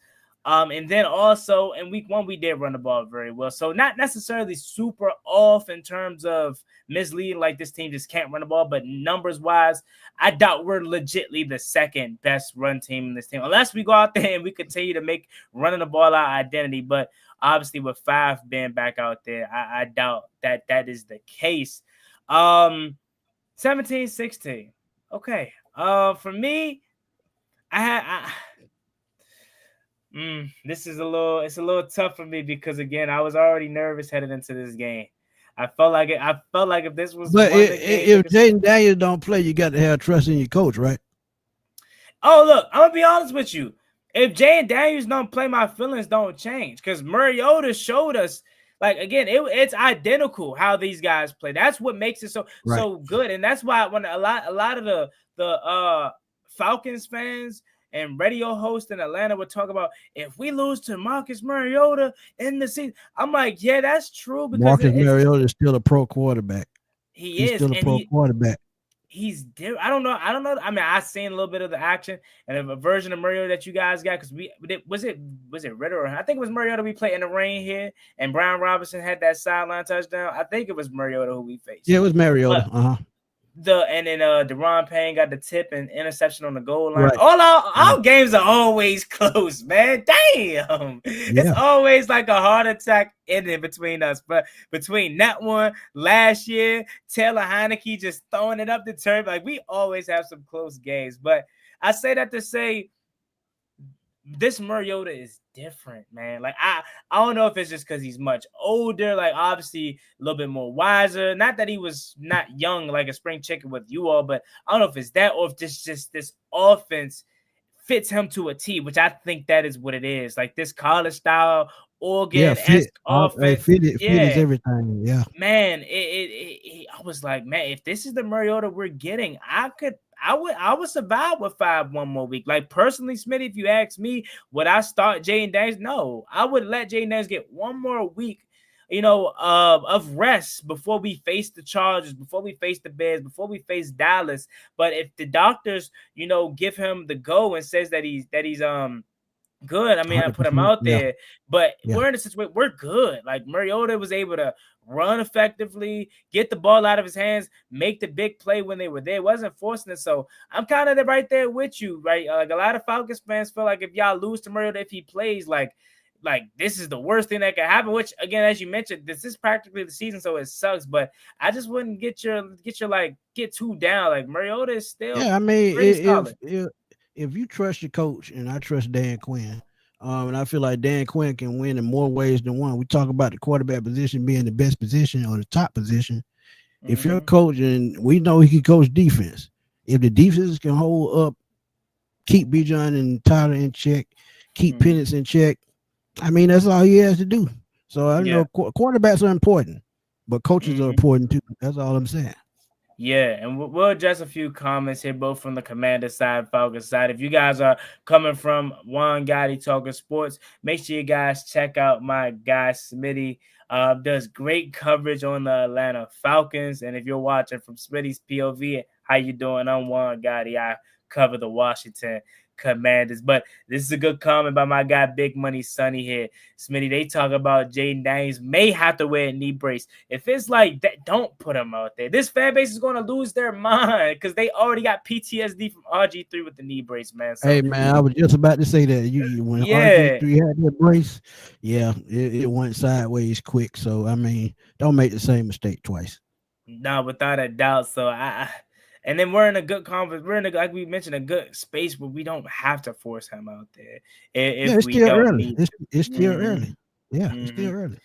And then also in week 1, we did run the ball very well. So not necessarily super off in terms of misleading, like this team just can't run the ball, but numbers wise, I doubt we're legitly the second best run team in this team, unless we go out there and we continue to make running the ball our identity. But obviously with 5 being back out there, I doubt that is the case. 17-16. Okay. For me, this is a little tough for me because again, I was already nervous headed into this game. I felt like if this was, but if Jaden Daniels don't play, you got to have trust in your coach, right? Oh, look, I'm gonna be honest with you. If Jaden Daniels don't play, my feelings don't change because Mariota showed us. Like again, it's identical how these guys play. That's what makes it so good, and that's why when a lot of the Falcons fans and radio hosts in Atlanta would talk about if we lose to Marcus Mariota in the season. I'm like, yeah, that's true. Because Marcus Mariota is still a pro quarterback. He's still a pro quarterback. He's different. I don't know. I mean, I seen a little bit of the action and a version of Mariota that you guys got because was it Ritter or I think it was Mariota we played in the rain here and Brian Robinson had that sideline touchdown. I think it was Mariota who we faced. Yeah, it was Mariota. And then Deron Payne got the tip and interception on the goal line. Right. All games are always close, man. Damn. Yeah. It's always like a heart attack ending between us. But between that one last year, Taylor Heineke just throwing it up the turf. Like we always have some close games. But I say that to say this Mariota is different, man. Like I don't know if it's just because he's much older, like obviously a little bit more wiser. Not that he was not young like a spring chicken with you all, but I don't know if it's that or if this offense fits him to a T, which I think that is what it is. Like this college style Oregon-esque offense. Fit is everything. Yeah, man. I was like, man, if this is the Mariota we're getting, I would survive with 5 one more week. Like personally, Smitty, if you ask me, would I start Jaden Daniels? No, I would let Jaden Daniels get one more week, of rest before we face the Chargers, before we face the Bears, before we face Dallas. But if the doctors, give him the go and says that he's good, I mean, I put him out there. But we're in a situation we're good. Like Mariota was able to run effectively, get the ball out of his hands, make the big play when they were there. Wasn't forcing it. So I'm kind of right there with you, right? Like a lot of Falcons fans feel like if y'all lose to Mariota, if he plays, like this is the worst thing that could happen. Which again, as you mentioned, this is practically the season, so it sucks. But I just wouldn't get too down. Like Mariota is still I mean, if you trust your coach, and I trust Dan Quinn. And I feel like Dan Quinn can win in more ways than one. We talk about the quarterback position being the best position or the top position. Mm-hmm. If you're coaching, we know he can coach defense. If the defense can hold up, keep Bijan and Tyler in check, keep Penix in check, I mean, that's all he has to do. So I know quarterbacks are important, but coaches are important too. That's all I'm saying. Yeah, and we'll address a few comments here, both from the Commander side, Falcons side. If you guys are coming from One Gotti Talking Sports, make sure you guys check out my guy Smitty. Does great coverage on the Atlanta Falcons. And if you're watching from Smitty's POV, how you doing? I'm One Gotti. I cover the Washington Commanders. But this is a good comment by my guy Big Money Sonny here. Smitty, they talk about Jaden Daniels may have to wear a knee brace. If it's like that, don't put him out there. This fan base is going to lose their mind because they already got PTSD from RG3 with the knee brace, man. So, Hey man, I was just about to say that when yeah, RG3 had that brace, yeah, it went sideways quick. So I mean, don't make the same mistake twice. no, without a doubt. So and then we're in a good conference. We're in a, like we mentioned, a good space where we don't have to force him out there Yeah, if it's we still don't early. need It's to. still early. Yeah, it's still Mhm. early.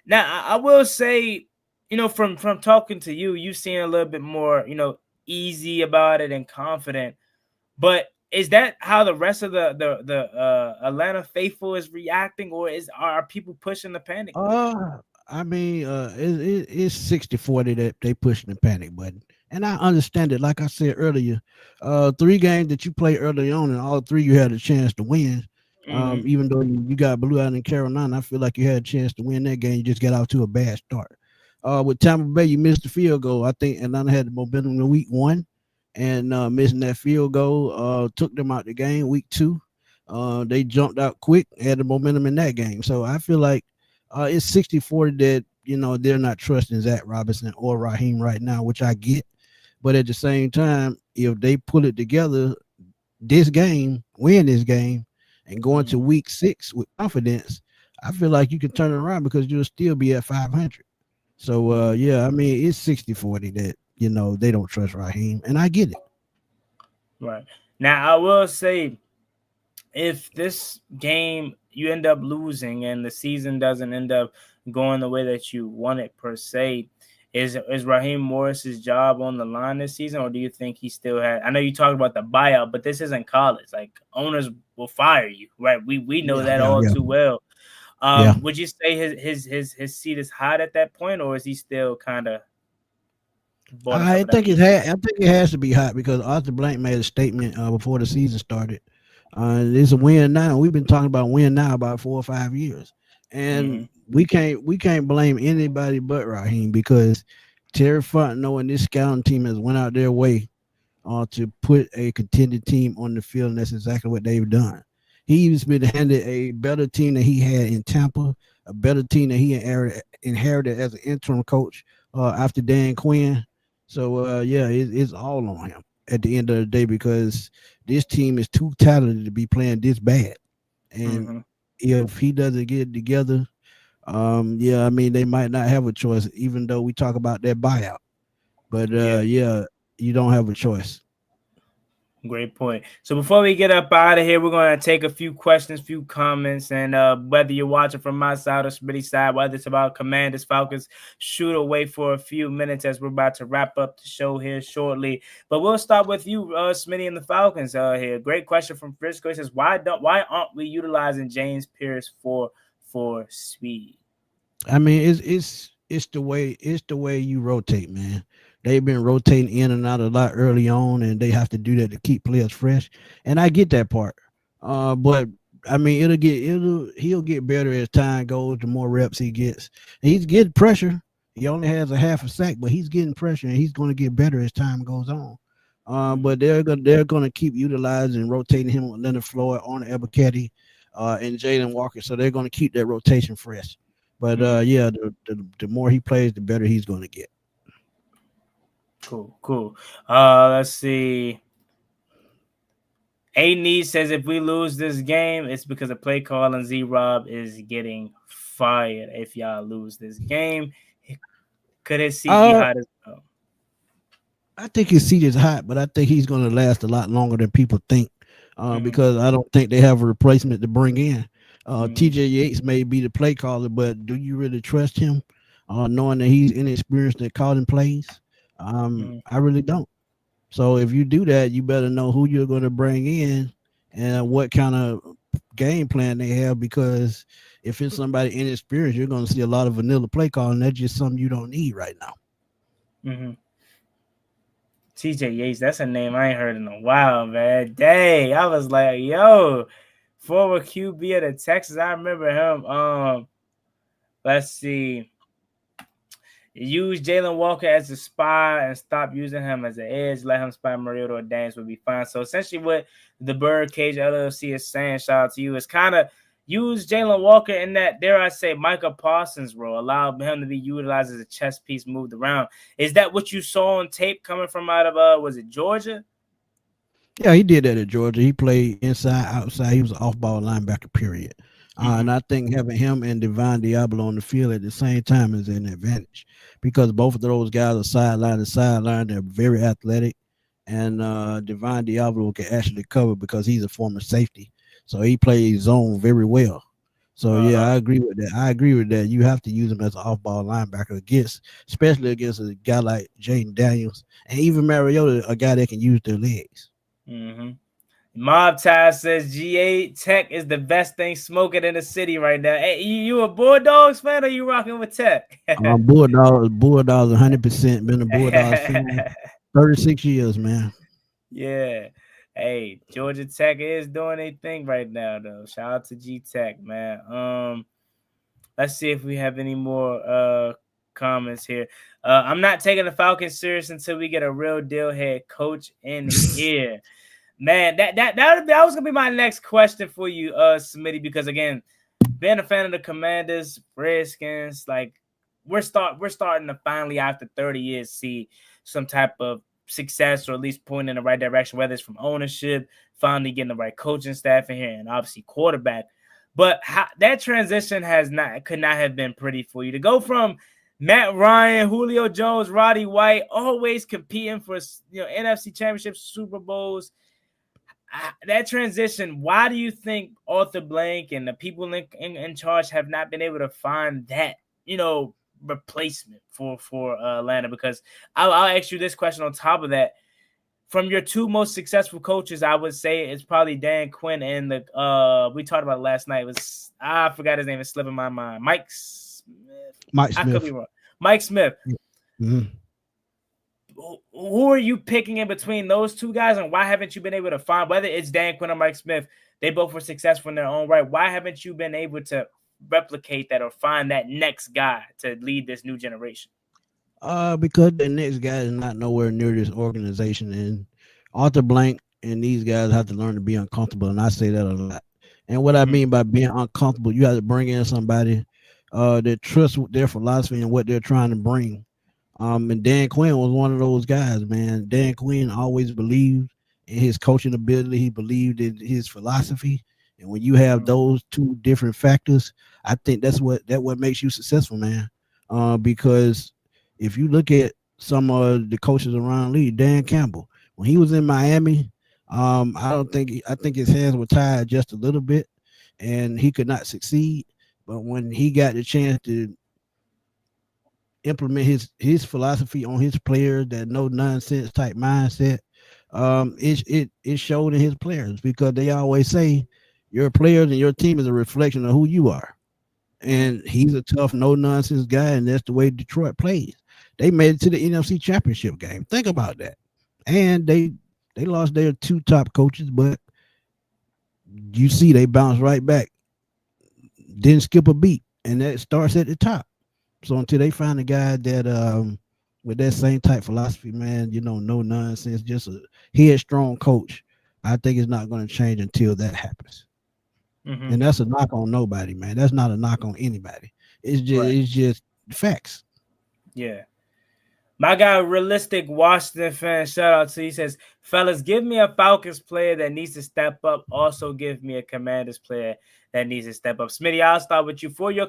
Now, I will say, from talking to you, you seem a little bit more, easy about it and confident. But is that how the rest of the Atlanta faithful is reacting, or are people pushing the panic button? I mean, it's 60-40 that they pushing the panic button. And I understand it. Like I said earlier, 3 games that you play early on, and all 3 you had a chance to win. Mm-hmm. Even though you got blew out in Carolina, I feel like you had a chance to win that game. You just got out to a bad start. With Tampa Bay, you missed the field goal. I think Atlanta had the momentum in week 1, and missing that field goal took them out the game. Week 2, they jumped out quick, had the momentum in that game. So I feel like it's 60-40 that they're not trusting Zach Robinson or Raheem right now, which I get. But at the same time, if they pull it together win this game, and go into week 6 with confidence, I feel like you can turn it around because you'll still be at 500. So yeah, I mean it's 60-40 that they don't trust Raheem, and I get it. Right. Now, I will say, if this game you end up losing and the season doesn't end up going the way that you want it per se, is Raheem Morris's job on the line this season, or do you think he still had? I know you talked about the buyout, but this isn't college. Like, owners will fire you, right? We know Yeah, that yeah, all yeah, too well. yeah. Would you say his seat is hot at that point, or is he still kind of bought himself I in that think it position? had. I think it has to be hot because Arthur Blank made a statement before the season started. It's a win now. We've been talking about win now about 4 or 5 years, Mm-hmm. and we can't blame anybody but Raheem because Terry Fontenot and this scouting team has went out their way to put a contended team on the field, and that's exactly what they've done. He's been handed a better team than he had in Tampa, a better team that he inherited as an interim coach after Dan Quinn. So yeah, it's all on him at the end of the day because this team is too talented to be playing this bad. And Mm-hmm. if he doesn't get it together, yeah, I mean they might not have a choice, even though we talk about that buyout. But Yeah. yeah, you don't have a choice. Great point. So before we get up out of here, we're going to take a few questions, few comments, and whether you're watching from my side or Smitty's side, whether it's about Commanders, Falcons, shoot away for a few minutes as we're about to wrap up the show here shortly. But we'll start with you, Smitty, and the Falcons here. Great question from Frisco. He says, why aren't we utilizing James Pierce for speed? I mean, it's the way you rotate, man. They've been rotating in and out a lot early on, and they have to do that to keep players fresh. And I get that part. But I mean, he'll get better as time goes. The more reps he gets, and he's getting pressure. He only has a half a sack, but he's getting pressure, and he's going to get better as time goes on. But they're gonna keep utilizing rotating him with Leonard Floyd on Ebiketie, and Jalen Walker. So they're gonna keep that rotation fresh. But yeah, the more he plays, the better he's going to get. Cool. Let's see. A says if we lose this game, it's because of play call and Z-Rob is getting fired. If y'all lose this game, could his seat be Uh, hot as well? I think his seat is hot, but I think he's going to last a lot longer than people think. Mm-hmm. Because I don't think they have a replacement to bring in. Mm-hmm. TJ Yates may be the play caller, but do you really trust him? Knowing that he's inexperienced at calling plays, I really don't. So if you do that, you better know who you're going to bring in and what kind of game plan they have. Because if it's somebody inexperienced, you're going to see a lot of vanilla play calling. That's just something you don't need right now. Mm-hmm. TJ Yates, that's a name I ain't heard in a while, man. Dang, I was like, yo, former QB of the Texans. I remember him. Let's see. Use Jalen Walker as a spy and stop using him as an edge. Let him spy Mariota or Daniels will be fine. So essentially, what the Birdcage LLC is saying, shout out to you, is kind of use Jalen Walker in that, dare I say, Micah Parsons role. Allow him to be utilized as a chess piece moved around. Is that what you saw on tape coming from out of was it Georgia? Yeah, he did that at Georgia. He played inside, outside. He was an off-ball linebacker, period. And I think having him and Devon Diablo on the field at the same time is an advantage because both of those guys are sideline to sideline. They're very athletic, and Devon Diablo can actually cover because he's a former safety, so he plays zone very well. So yeah, I agree with that. I agree with that. You have to use him as an off-ball linebacker especially against a guy like Jaden Daniels and even Mariota, a guy that can use their legs. Mob Tide says GA Tech is the best thing smoking in the city right now. Hey, you a Bulldogs fan or you rocking with Tech? Bulldogs 100%. Been a Bulldogs fan 36 years, man. Yeah. Hey, Georgia Tech is doing a thing right now, though. Shout out to G Tech, man. Let's see if we have any more comments here. I'm not taking the Falcons serious until we get a real deal head coach in here. Man, that was gonna be my next question for you, Smitty, because again, being a fan of the Commanders, Redskins, like we're starting to finally after 30 years see some type of success or at least point in the right direction, whether it's from ownership, finally getting the right coaching staff in here, and obviously quarterback. But that transition could not have been pretty for you to go from Matt Ryan, Julio Jones, Roddy White, always competing for NFC championships, Super Bowls. That transition, why do you think Arthur Blank and the people in charge have not been able to find that, replacement for Atlanta? Because I'll ask you this question on top of that. From your two most successful coaches, I would say it's probably Dan Quinn and we talked about it last night. I forgot his name. It's slipping my mind. Mike Smith. I could be wrong. Mike Smith. Mm-hmm. Who are you picking in between those two guys, and why haven't you been able to find, whether it's Dan Quinn or Mike Smith, they both were successful in their own right. Why haven't you been able to replicate that or find that next guy to lead this new generation? Because the next guy is not nowhere near this organization, and Arthur Blank and these guys have to learn to be uncomfortable, and I say that a lot. And what I mean by being uncomfortable, you have to bring in somebody that trusts their philosophy and what they're trying to bring. And Dan Quinn was one of those guys, man. Dan Quinn always believed in his coaching ability. He believed in his philosophy. And when you have those two different factors, I think that's what makes you successful, man. Because if you look at some of the coaches around the league, Dan Campbell, when he was in Miami, I think his hands were tied just a little bit and he could not succeed. But when he got the chance to implement his philosophy on his players, that no nonsense type mindset, it showed in his players, because they always say your players and your team is a reflection of who you are. And he's a tough, no nonsense guy, and that's the way Detroit plays. They made it to the NFC Championship game. Think about that. And they lost their two top coaches, but you see they bounced right back. Didn't skip a beat, and that starts at the top. So until they find a guy that with that same type philosophy, man, no nonsense, just a headstrong coach, I think it's not going to change until that happens. Mm-hmm. And that's a knock on nobody, man. That's not a knock on anybody. It's just facts. Yeah. My guy, Realistic Washington fan, shout out to you. He says, fellas, give me a Falcons player that needs to step up. Also, give me a Commanders player that needs to step up. Smitty, I'll start with you. For your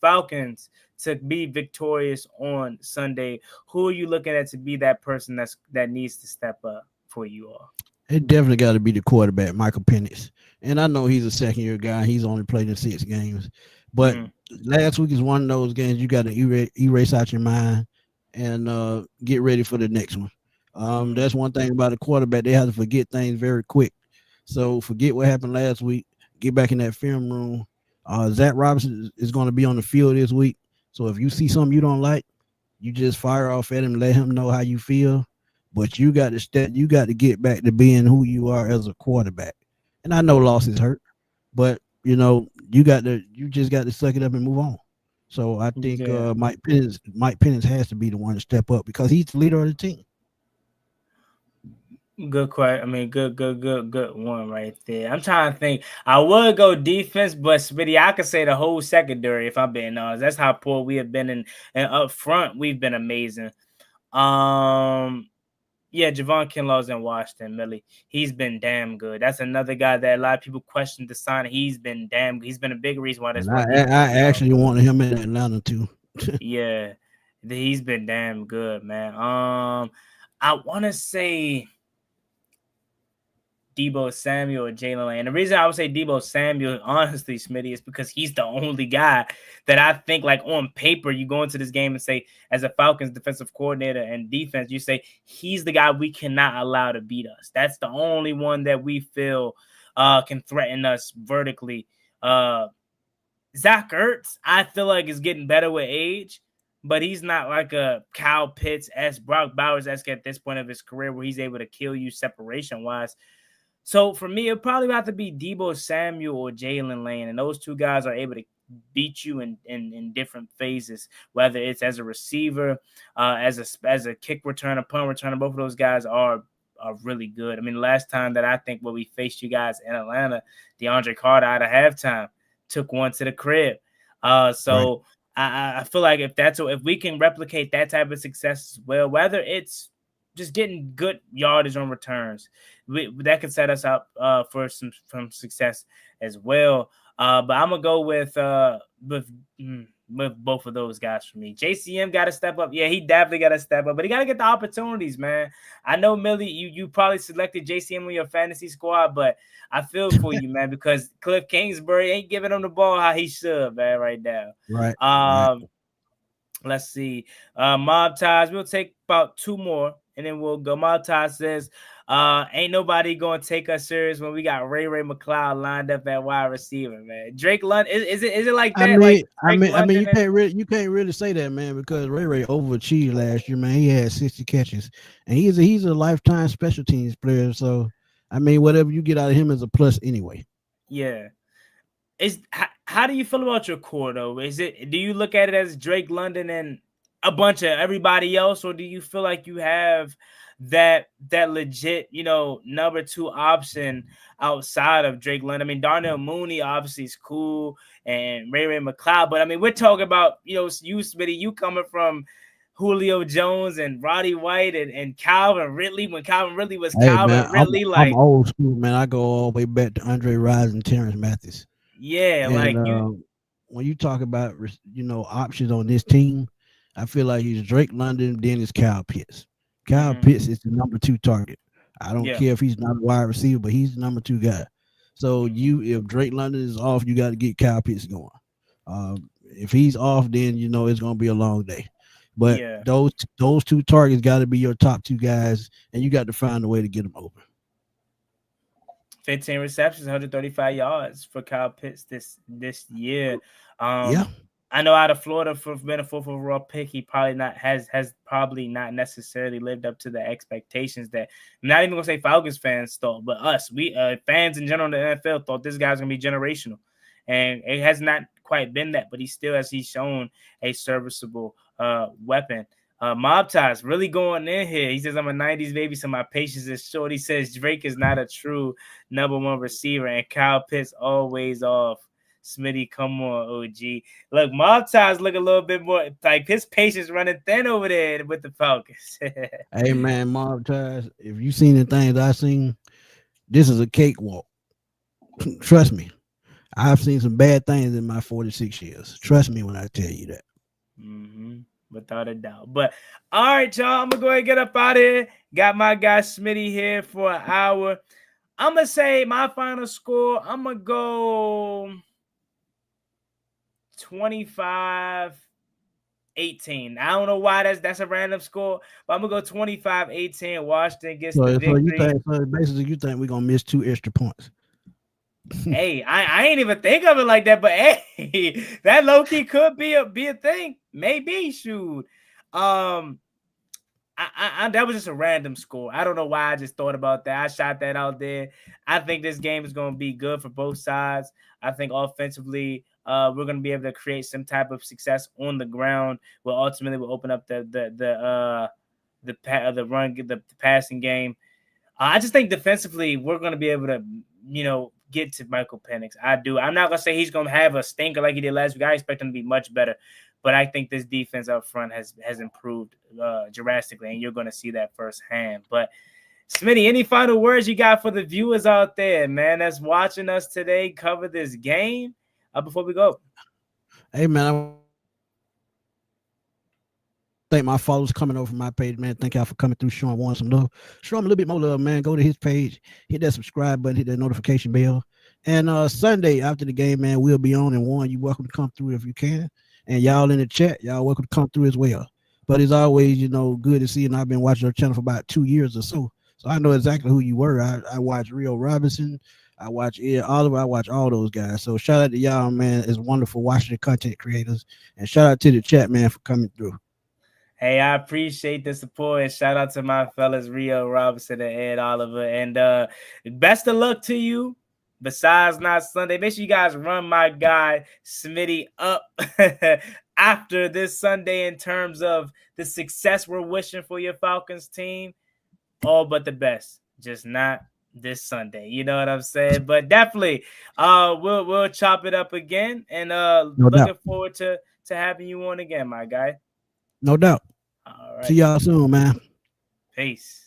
Falcons to be victorious on Sunday, who are you looking at to be that person that needs to step up for you all? It definitely got to be the quarterback, Michael Penix. And I know he's a second-year guy. He's only played in 6 games. But last week is one of those games you got to erase out your mind and get ready for the next one. That's one thing about a quarterback. They have to forget things very quick. So forget what happened last week. Get back in that film room. Zach Robinson is going to be on the field this week. So if you see something you don't like, you just fire off at him, let him know how you feel, but you got to you got to get back to being who you are as a quarterback. And I know losses hurt, but you just got to suck it up and move on. So I think Mike Penix has to be the one to step up because he's the leader of the team. Good question. I mean, good one right there. I'm trying to think. I would go defense, but Smitty, I could say the whole secondary if I'm being honest. That's how poor we have been and up front, we've been amazing. Yeah, Javon Kinlaw's in Washington, Millie. He's been damn good. That's another guy that a lot of people question the sign. He's been damn good. He's been a big reason why this. I actually wanted him in Atlanta too. Yeah, he's been damn good, man. I want to say Deebo Samuel or Jalen Lane. And the reason I would say Deebo Samuel, honestly, Smitty, is because he's the only guy that I think, like, on paper, you go into this game and say, as a Falcons defensive coordinator and defense, you say he's the guy we cannot allow to beat us. That's the only one that we feel can threaten us vertically. Zach Ertz, I feel like, is getting better with age, but he's not like a Kyle Pitts-esque, Brock Bowers-esque at this point of his career where he's able to kill you separation-wise. So for me, it'll probably have to be Deebo Samuel or Jalen Lane, and those two guys are able to beat you in different phases, whether it's as a receiver, as a kick returner, punt returner. Both of those guys are really good. I mean, the last time that I think where we faced you guys in Atlanta, DeAndre Carter out of halftime took one to the crib. So right. I feel like if we can replicate that type of success as well, whether it's just getting good yardage on returns, that could set us up for some success as well. But I'm gonna go with both of those guys for me. JCM got to step up. Yeah, he definitely got to step up, but he got to get the opportunities, man. I know, Millie, you probably selected JCM on your fantasy squad, but I feel for you, man, because Cliff Kingsbury ain't giving him the ball how he should, man, right now. Right. Let's see. Mob Ties, we'll take about two more, and then we'll go. Mob Ties says, ain't nobody going to take us serious when we got Ray McLeod lined up at wide receiver, man. Drake London, is it like that? I mean, you can't really say that, man, because Ray overachieved last year, man. He had 60 catches, and he's a lifetime special teams player. So, I mean, whatever you get out of him is a plus anyway. Yeah. How do you feel about your core though? Do you look at it as Drake London and a bunch of everybody else, or do you feel like you have that legit, number two option outside of Drake London? I mean, Darnell Mooney obviously is cool, and Ray McLeod, but I mean, we're talking about you, Smitty, you coming from Julio Jones and Roddy White and Calvin Ridley when Calvin Ridley was Calvin Ridley. I'm old school, man. I go all the way back to Andre Rison and Terrence Mathis. Yeah, and, when you talk about options on this team, I feel like he's Drake London, then it's Kyle Pitts. Kyle Pitts is the number two target. I don't care if he's not a wide receiver, but he's the number two guy. So if Drake London is off, you got to get Kyle Pitts going. If he's off, then it's going to be a long day. But those two targets got to be your top two guys, and you got to find a way to get them open. 15 receptions, 135 yards for Kyle Pitts this year. I know out of Florida for being a fourth overall pick, he probably has probably not necessarily lived up to the expectations that I'm not even gonna say Falcons fans thought, but us, we fans in general in the NFL thought this guy's gonna be generational, and it has not quite been that, but he's shown a serviceable weapon. Mob Ties really going in here. He says, I'm a 90s baby, so my patience is short. He says Drake is not a true number one receiver, and Kyle Pitts always off. Smitty, come on, OG. Look, Mob Ties look a little bit more like his patience running thin over there with the Falcons. Hey, man, Mob Ties, if you seen the things I seen, this is a cakewalk. Trust me. I've seen some bad things in my 46 years. Trust me when I tell you that. Mm-hmm. Without a doubt. But all right, y'all, I'm gonna go ahead and get up out of here. Got my guy Smitty here for an hour. I'm gonna say my final score. I'm gonna go 25-18. I don't know why that's a random score, but I'm gonna go 25-18. Washington gets the victory. Basically, you think we're gonna miss 2 extra points? Hey, I ain't even think of it like that, but hey, that low key could be a thing. Maybe shoot. I that was just a random score. I don't know why I just thought about that. I shot that out there. I think this game is going to be good for both sides. I think offensively, we're going to be able to create some type of success on the ground. Will ultimately will open up the passing game. I just think defensively, we're going to be able to, get to Michael Penix. I do. I'm not going to say he's going to have a stinker like he did last week. I expect him to be much better. But I think this defense up front has improved drastically, and you're going to see that firsthand. But, Smitty, any final words you got for the viewers out there, man, that's watching us today cover this game before we go? Hey, man, I thank my followers coming over my page, man. Thank y'all for coming through, showing one some love. Show him a little bit more love, man. Go to his page, hit that subscribe button, hit that notification bell. And Sunday after the game, man, we'll be on. And one, you're welcome to come through if you can. And y'all in the chat, y'all welcome to come through as well. But it's always, good to see you. And I've been watching your channel for about 2 years or so. So I know exactly who you were. I watch Rio Robinson. I watch Ed Oliver. I watch all those guys. So shout out to y'all, man. It's wonderful watching the content creators. And shout out to the chat, man, for coming through. Hey, I appreciate the support, and shout out to my fellas Rio Robinson and Ed Oliver. And best of luck to you. Besides not Sunday, make sure you guys run my guy Smitty up after this Sunday in terms of the success we're wishing for your Falcons team. All but the best, just not this Sunday. You know what I'm saying? But definitely, we'll chop it up again, and looking forward to having you on again, my guy. No doubt. All right. See y'all soon, man. Peace.